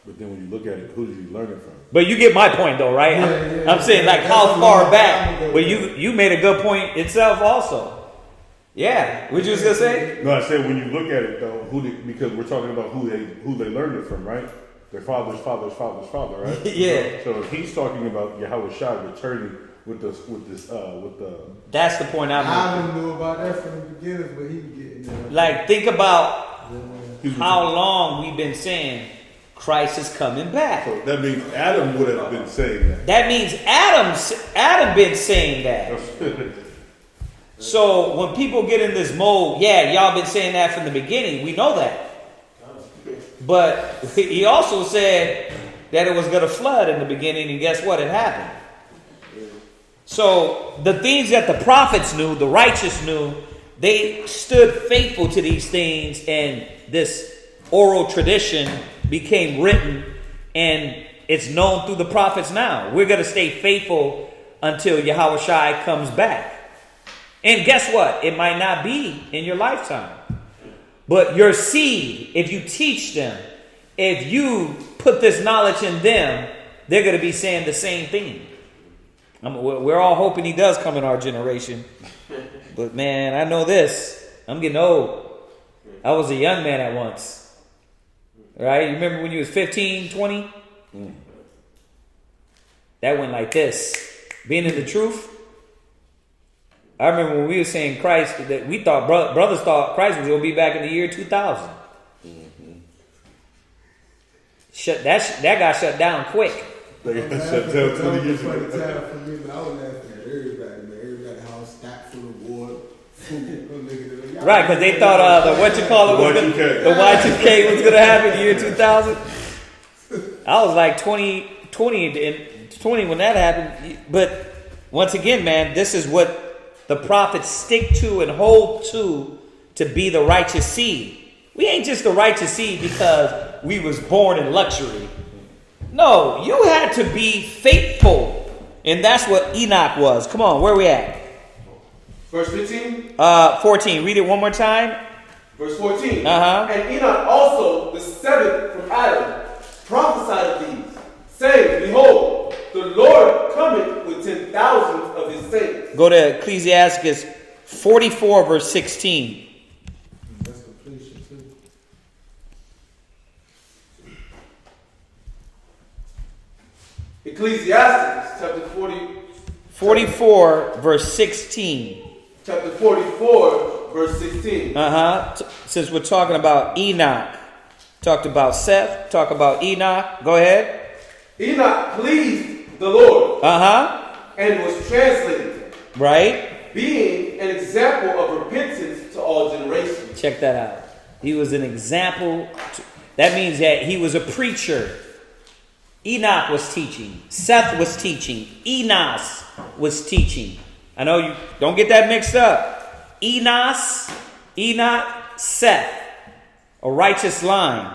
But then when you look at it, who did you learn it from? But you get my point though, right? I'm saying like how far back. But you made a good point itself also. Yeah. What you was gonna say? No, I said when you look at it though, because we're talking about who they learned it from, right? Their father, right? Yeah. So if he's talking about Yahweh Shai returning with the. That's the point I'm I making. don't know about that from the beginning, but he was getting there. Like, think about how long we've been saying Christ is coming back. So that means Adam would have been saying that. That means Adam been saying that. So when people get in this mode, yeah, y'all been saying that from the beginning. We know that. But he also said that it was going to flood in the beginning, and guess what? It happened. So the things that the prophets knew, the righteous knew, they stood faithful to these things, and this oral tradition became written, and it's known through the prophets now. We're going to stay faithful until Yahushua comes back. And guess what? It might not be in your lifetime. But your seed, if you teach them, if you put this knowledge in them, they're going to be saying the same thing. We're all hoping he does come in our generation. But man, I know this. I'm getting old. I was a young man at once. Right? You remember when you was 15, 20? That went like this. Being in the truth. I remember when we were saying Christ, that we thought, brothers thought Christ was going to be back in the year 2000. That got shut down quick. They got shut down 20 years ago. I was laughing at everybody, man. Everybody house stacked full of water, food. Right, because they thought the Y2K was going to happen in the year 2000. I was like 20 when that happened. But once again, man, this is what the prophets stick to and hold to be the righteous seed. We ain't just the righteous seed because we was born in luxury. No, you had to be faithful. And that's what Enoch was. Come on, where are we at? Verse 15? 14. Read it one more time. Verse 14. Uh-huh. And Enoch also, the seventh from Adam, prophesied of these, saying, Behold, the Lord cometh with 10,000 of his saints. Go to Ecclesiastes 44, verse 16. That's completion too. Ecclesiastes chapter 44, verse 16. Chapter 44, verse 16. Since we're talking about Enoch, talked about Seth, talk about Enoch. Go ahead. Enoch pleased the Lord. And was translated. Right. Being an example of repentance to all generations. Check that out. He was an example. That means that he was a preacher. Enoch was teaching. Seth was teaching. Enos was teaching. I know you don't get that mixed up. Enoch, Seth. A righteous line.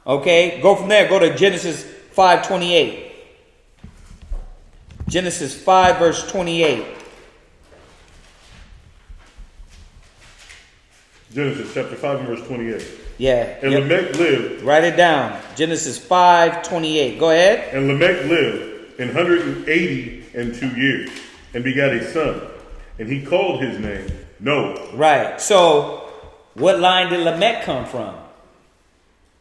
Okay? Go from there. Go to Genesis 5:28. Genesis 5, verse 28. Genesis chapter 5 and verse 28. Yeah. And Lamech lived. Write it down. Genesis 5:28. Go ahead. And Lamech lived 182 years and begat a son. And he called his name Noah. Right. So, what line did Lamech come from?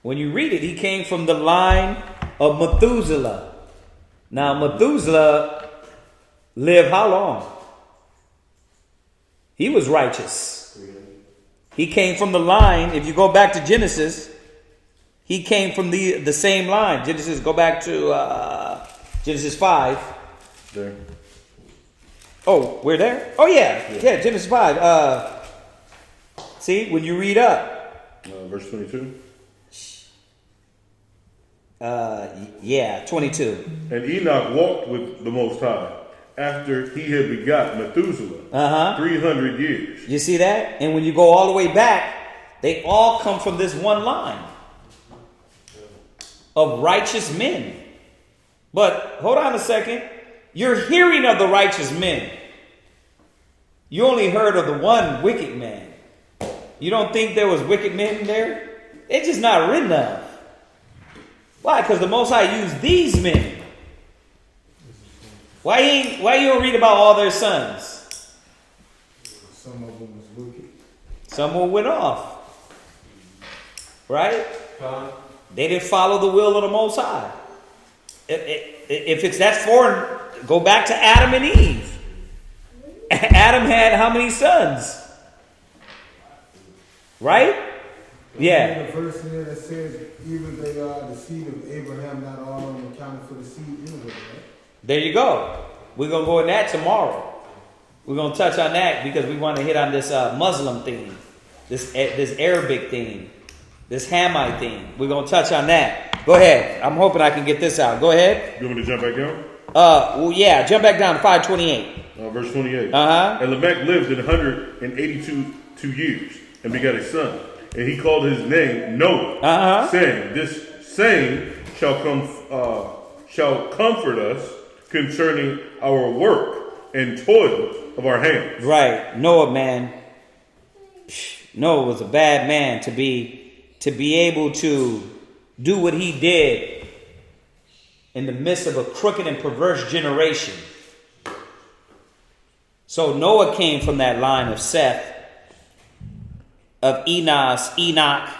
When you read it, he came from the line of Methuselah. Now, Methuselah lived how long? He was righteous. He came from the line. If you go back to Genesis, he came from the same line. Genesis, go back to Genesis 5. There. Oh, we're there? Oh, yeah. Yeah, Genesis 5. See, when you read up. Verse 22. Yeah, 22. And Enoch walked with the Most High after he had begot Methuselah 300 years. You see that? And when you go all the way back, they all come from this one line of righteous men. But hold on a second. You're hearing of the righteous men. You only heard of the one wicked man. You don't think there was wicked men there? It's just not written of. Why? Because the Most High used these men. Why you don't read about all their sons? Some of them was wicked. Some of them went off. Right? They didn't follow the will of the Most High. If it's that foreign, go back to Adam and Eve. Adam had how many sons? Right? Yeah. The verse in there that says, even they are the seed of Abraham, not all of them accounted for the seed anyway, right? There you go. We're going to go in that tomorrow. We're going to touch on that because we want to hit on this Muslim thing, this Arabic thing, this Hamite thing. We're going to touch on that. Go ahead. I'm hoping I can get this out. Go ahead. You want me to jump back down? Well, yeah. Jump back down to 528. Verse 28. Uh-huh. And Lamech lived 182 years and begat a son. And he called his name Noah, saying, this same shall comfort us concerning our work and toil of our hands. Right. Noah, man. Noah was a bad man to be able to do what he did in the midst of a crooked and perverse generation. So Noah came from that line of Seth, of Enoch,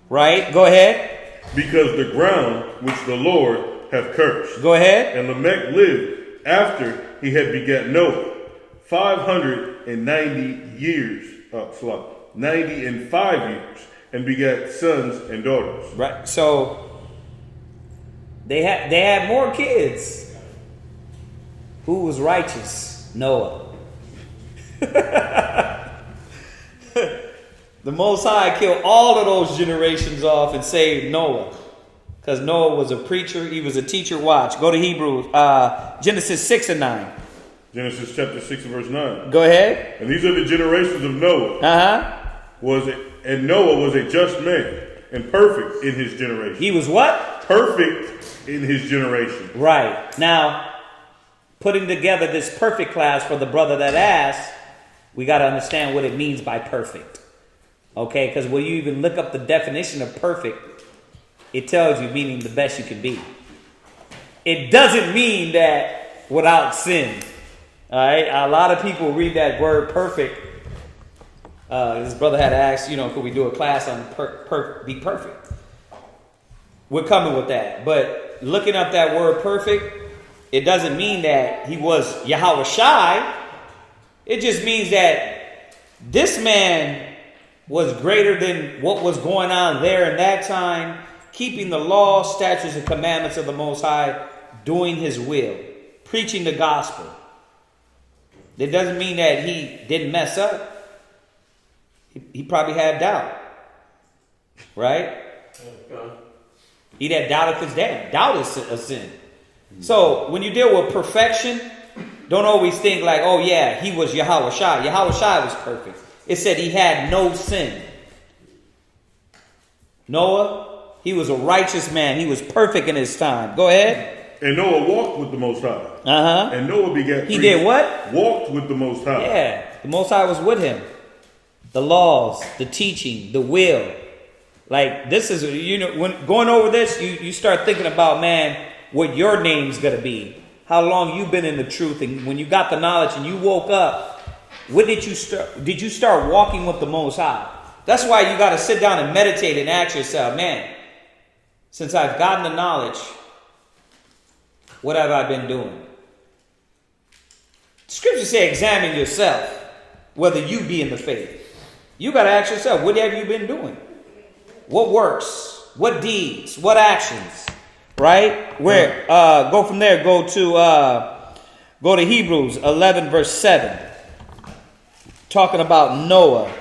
right? Go ahead. Because the ground which the Lord hath cursed. Go ahead. And Lamech lived after he had begat Noah 590 years, 95 years, and begat sons and daughters. Right. So they had more kids. Who was righteous? Noah. The Most High killed all of those generations off and saved Noah. Because Noah was a preacher. He was a teacher. Watch. Go to Hebrews. Genesis 6 and 9. Genesis chapter 6 and verse 9. Go ahead. And these are the generations of Noah. And Noah was a just man and perfect in his generation. He was what? Perfect in his generation. Right. Now, putting together this perfect class for the brother that asked, we got to understand what it means by perfect. Okay, because when you even look up the definition of perfect, it tells you meaning the best you can be. It doesn't mean that without sin. All right, a lot of people read that word perfect. This brother had asked, could we do a class on be perfect? We're coming with that. But looking up that word perfect, it doesn't mean that he was Yahweh Shai. It just means that this man was greater than what was going on there in that time, keeping the law, statutes, and commandments of the Most High, doing his will, preaching the gospel. That doesn't mean that he didn't mess up. He probably had doubt. Right? He'd had doubt of his dad. Doubt is a sin. So when you deal with perfection, don't always think like, oh yeah, he was Yahweh Shai. Yahweh Shai was perfect. It said he had no sin. Noah, he was a righteous man. He was perfect in his time. Go ahead. And Noah walked with the Most High. And Noah begat He did what? Walked with the Most High. Yeah. The Most High was with him. The laws, the teaching, the will. Like this is, when going over this, you start thinking about, man, what your name's going to be. How long you've been in the truth. And when you got the knowledge and you woke up, when did you start? Did you start walking with the Most High? That's why you got to sit down and meditate and ask yourself, man, since I've gotten the knowledge, what have I been doing? Scriptures say examine yourself, whether you be in the faith. You got to ask yourself, what have you been doing? What works? What deeds? What actions? Right? Where? Go from there. Go to Hebrews 11 verse 7. Talking about Noah.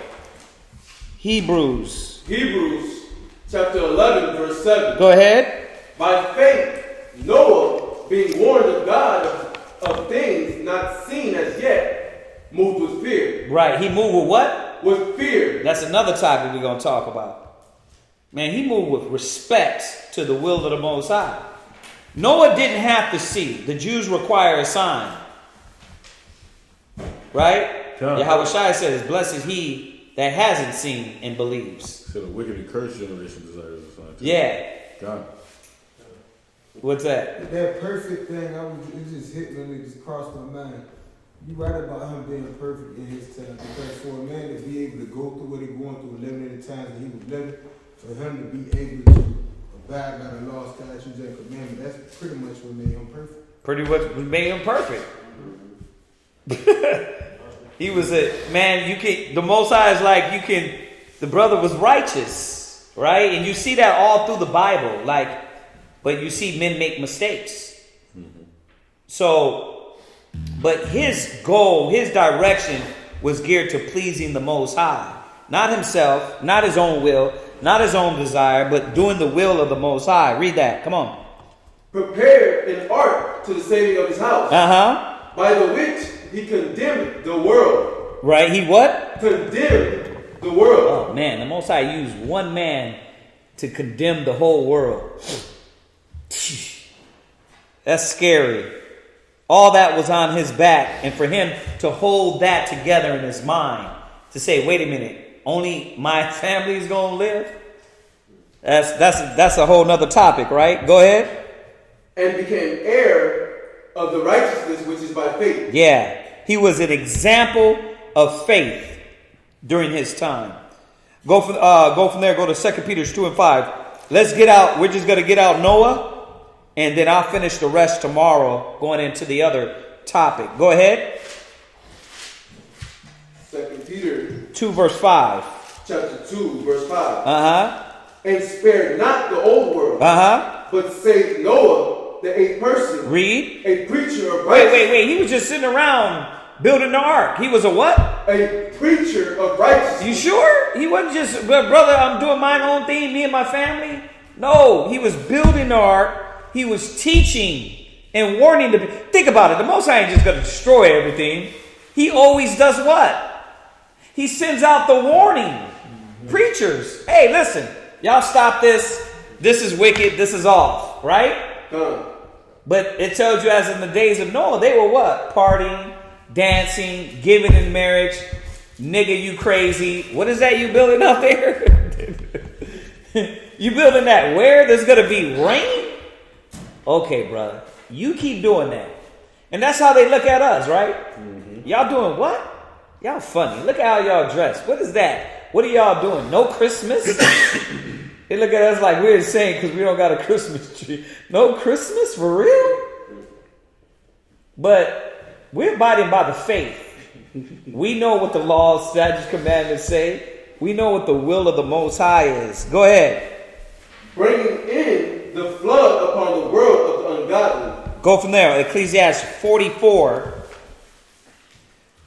Hebrews chapter 11 verse 7. Go ahead. By faith, Noah, being warned of God of things not seen as yet, moved with fear. Right. He moved with what? With fear. That's another topic we're going to talk about. Man, he moved with respect to the will of the Most High. Noah didn't have to see. The Jews require a sign. Right? Yahweh Shai says, blessed is he that hasn't seen and believes. So the wicked and cursed generation desires a sign. Yeah. God. What's that? That perfect thing, it just hit me and it just crossed my mind. You write about him being perfect in his time, because for a man to be able to go through what he's going through, living in the times that he was living, for him to be able to abide by the law, statutes, and commandments, that's pretty much what made him perfect. Pretty much made him perfect. He was the Most High is like, the brother was righteous, right? And you see that all through the Bible, but you see men make mistakes. So, but his goal, his direction was geared to pleasing the Most High. Not himself, not his own will, not his own desire, but doing the will of the Most High. Read that, come on. Prepared an ark to the saving of his house. By the which he condemned the world. Right, he what? Condemned the world. Oh man, the Most High used one man to condemn the whole world. That's scary. All that was on his back, and for him to hold that together in his mind, to say, wait a minute, only my family is going to live? That's a whole nother topic, right? Go ahead. And became heir of the righteousness which is by faith. Yeah, he was an example of faith during his time. Go from there, go to 2 Peter 2 and 5. Let's get out, we're just going to get out Noah, and then I'll finish the rest tomorrow going into the other topic. Go ahead. 2 Peter 2 verse 5. Chapter 2 verse 5. And spared not the old world, but saved Noah, the eighth person. Read. A preacher of righteousness. Wait. He was just sitting around building the ark. He was a what? A preacher of righteousness. You sure? He wasn't just, brother, I'm doing my own thing, me and my family. No, he was building the ark. He was teaching and warning the people. Think about it. The Most High ain't just going to destroy everything. He always does what? He sends out the warning. Preachers. Hey, listen. Y'all stop this. This is wicked. This is off. Right? But it tells you, as in the days of Noah, they were what? Partying, dancing, giving in marriage. Nigga, you crazy. What is that you building out there? You building that where? There's going to be rain? Okay, brother. You keep doing that. And that's how they look at us, right? Y'all doing what? Y'all funny. Look at how y'all dress. What is that? What are y'all doing? No Christmas? They look at us like we're insane because we don't got a Christmas tree. No Christmas? For real? But we're abiding by the faith. We know what the laws, statutes, commandments say. We know what the will of the Most High is. Go ahead. Bringing in the flood upon the world of the ungodly. Go from there. Ecclesiastes 44.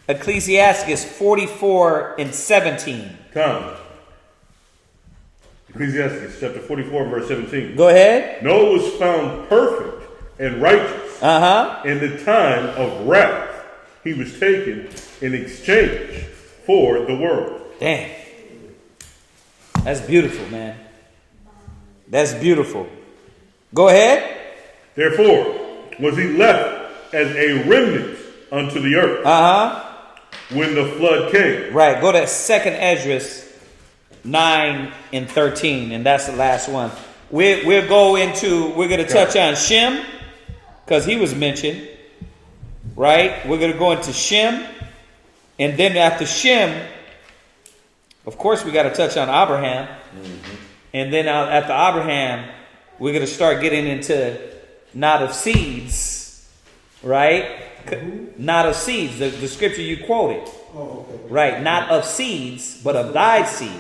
Ecclesiastes 44 and 17. Come. Ecclesiastes chapter 44 verse 17. Go ahead. Noah was found perfect and righteous in the time of wrath. He was taken in exchange for the world. Damn. That's beautiful, man. That's beautiful. Go ahead. Therefore was he left as a remnant unto the earth when the flood came. Right. Go to 2nd Esdras 9 and 13, and that's the last one. We're going to touch on Shem, because he was mentioned. Right? We're going to go into Shem, and then after Shem, of course, we got to touch on Abraham. And then after Abraham, we're going to start getting into not of seeds, right? Not of seeds, the scripture you quoted. Right, not of seeds, but of thy seed.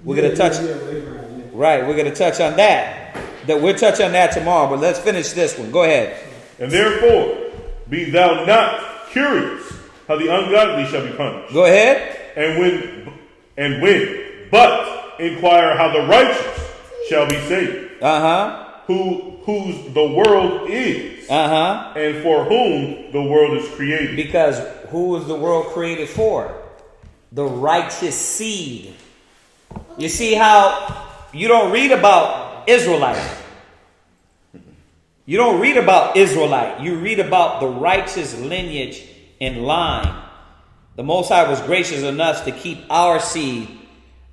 We're going to touch, right, we're going to touch on that. We'll touch on that tomorrow, but let's finish this one. Go ahead. And therefore, be thou not curious how the ungodly shall be punished. Go ahead. And when, but inquire how the righteous shall be saved. Whose the world is. And for whom the world is created. Because who is the world created for? The righteous seed. You see how you don't read about Israelite. You don't read about Israelite. You read about the righteous lineage and line. The Most High was gracious enough to keep our seed,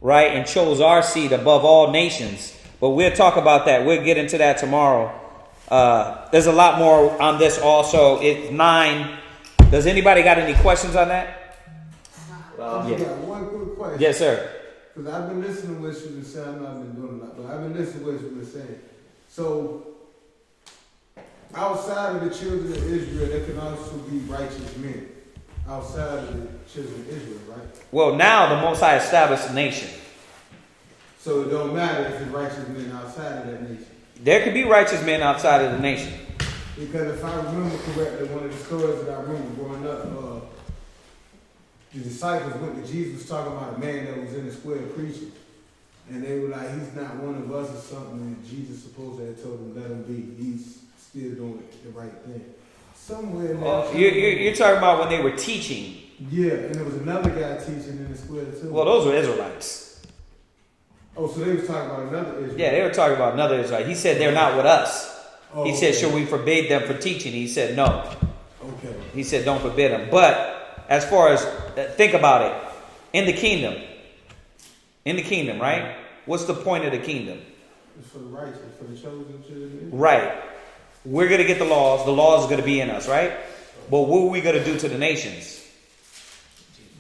right, and chose our seed above all nations. But we'll talk about that. We'll get into that tomorrow. There's a lot more on this also. It's 9. Does anybody got any questions on that? I got one quick question. Yes, sir. Because I've been listening to what you been saying. I know I've been doing a lot, but I've been listening to what you've been saying. So, outside of the children of Israel, there can also be righteous men. outside of the children of Israel, right? Well, now the Most High established a nation. So it don't matter if it's righteous men outside of that nation. There could be righteous men outside of the nation. Because if I remember correctly, one of the stories that I remember growing up, the disciples went to Jesus talking about a man that was in the square preaching. And they were like, he's not one of us or something. And Jesus supposedly had told them, let him be. He's still doing the right thing. Somewhere in there. You're talking about when they were teaching. Yeah, and there was another guy teaching in the square too. Well, those were Israelites. Oh, so they was talking about another Israelite. Yeah, they were talking about another Israelite. He said they're not with us. Oh, he said, okay. should we forbid them for teaching? He said, no. Okay. He said, don't forbid them. But as far as, think about it. In the kingdom, right? What's the point of the kingdom? It's for the righteous, for the chosen children. Right. We're going to get the laws. The laws are going to be in us, right? But what are we going to do to the nations?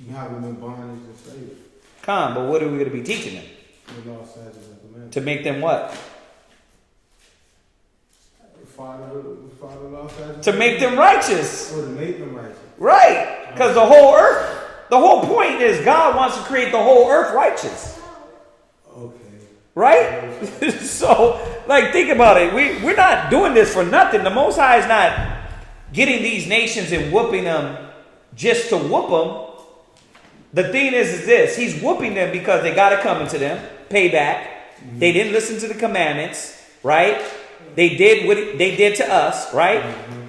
You have them in bondage and slavery. Come, but what are we going to be teaching them? The law, statutes, and commandments. To make them what? Follow the law, statutes. To make them righteous. Or to make them righteous. Right. Because the whole earth, the whole point is God wants to create the whole earth righteous. Okay. Right? So, like, think about it. We're not doing this for nothing. The Most High is not getting these nations and whooping them just to whoop them. The thing is this. He's whooping them because they got to come into them, pay back. Mm-hmm. They didn't listen to the commandments, right? They did what they did to us, right? Mm-hmm.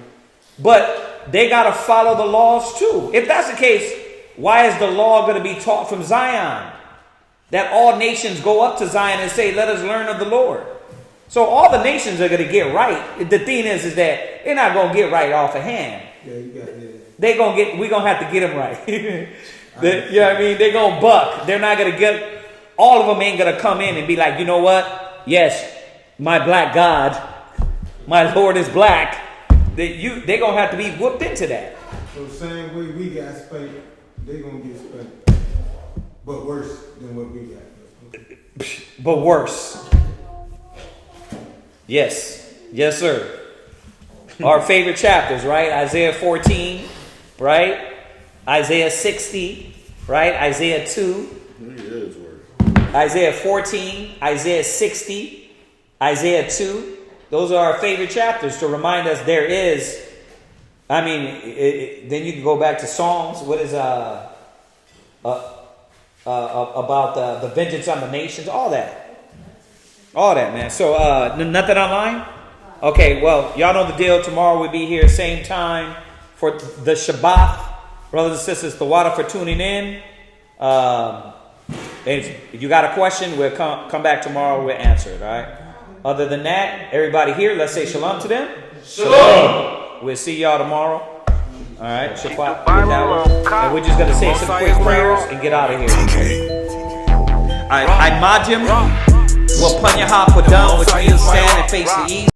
But they got to follow the laws too. If that's the case, why is the law going to be taught from Zion? That all nations go up to Zion and say, let us learn of the Lord. So all the nations are going to get right. The thing is that they're not going to get right off a hand. Yeah, you got it. We're going to have to get them right. You know what I mean? They're going to buck. They're not going to get, all of them ain't going to come in and be like, you know what? Yes, my black God, my Lord is black. They're going to have to be whooped into that. So same way we got spanked, they're going to get spanked. But worse than what we got. But worse. Yes. Yes, sir. Our favorite chapters, right? Isaiah 14, right? Isaiah 60, right? Isaiah 2. Isaiah 14, Isaiah 60, Isaiah 2. Those are our favorite chapters to remind us there is, then you can go back to Psalms. What is about the vengeance on the nations, all that, man. So nothing online. Okay, well, y'all know the deal. Tomorrow we'll be here same time for the Shabbat. Brothers and sisters, the water for tuning in. If you got a question, we'll come back tomorrow. We'll answer it. All right. Other than that, everybody here, let's say shalom to them. Shalom. We'll see y'all tomorrow. All right, Shabbat. And we're just going to say some quick prayers and get out of here. All right, I majim, wa panyaha padam, which means stand and face the east.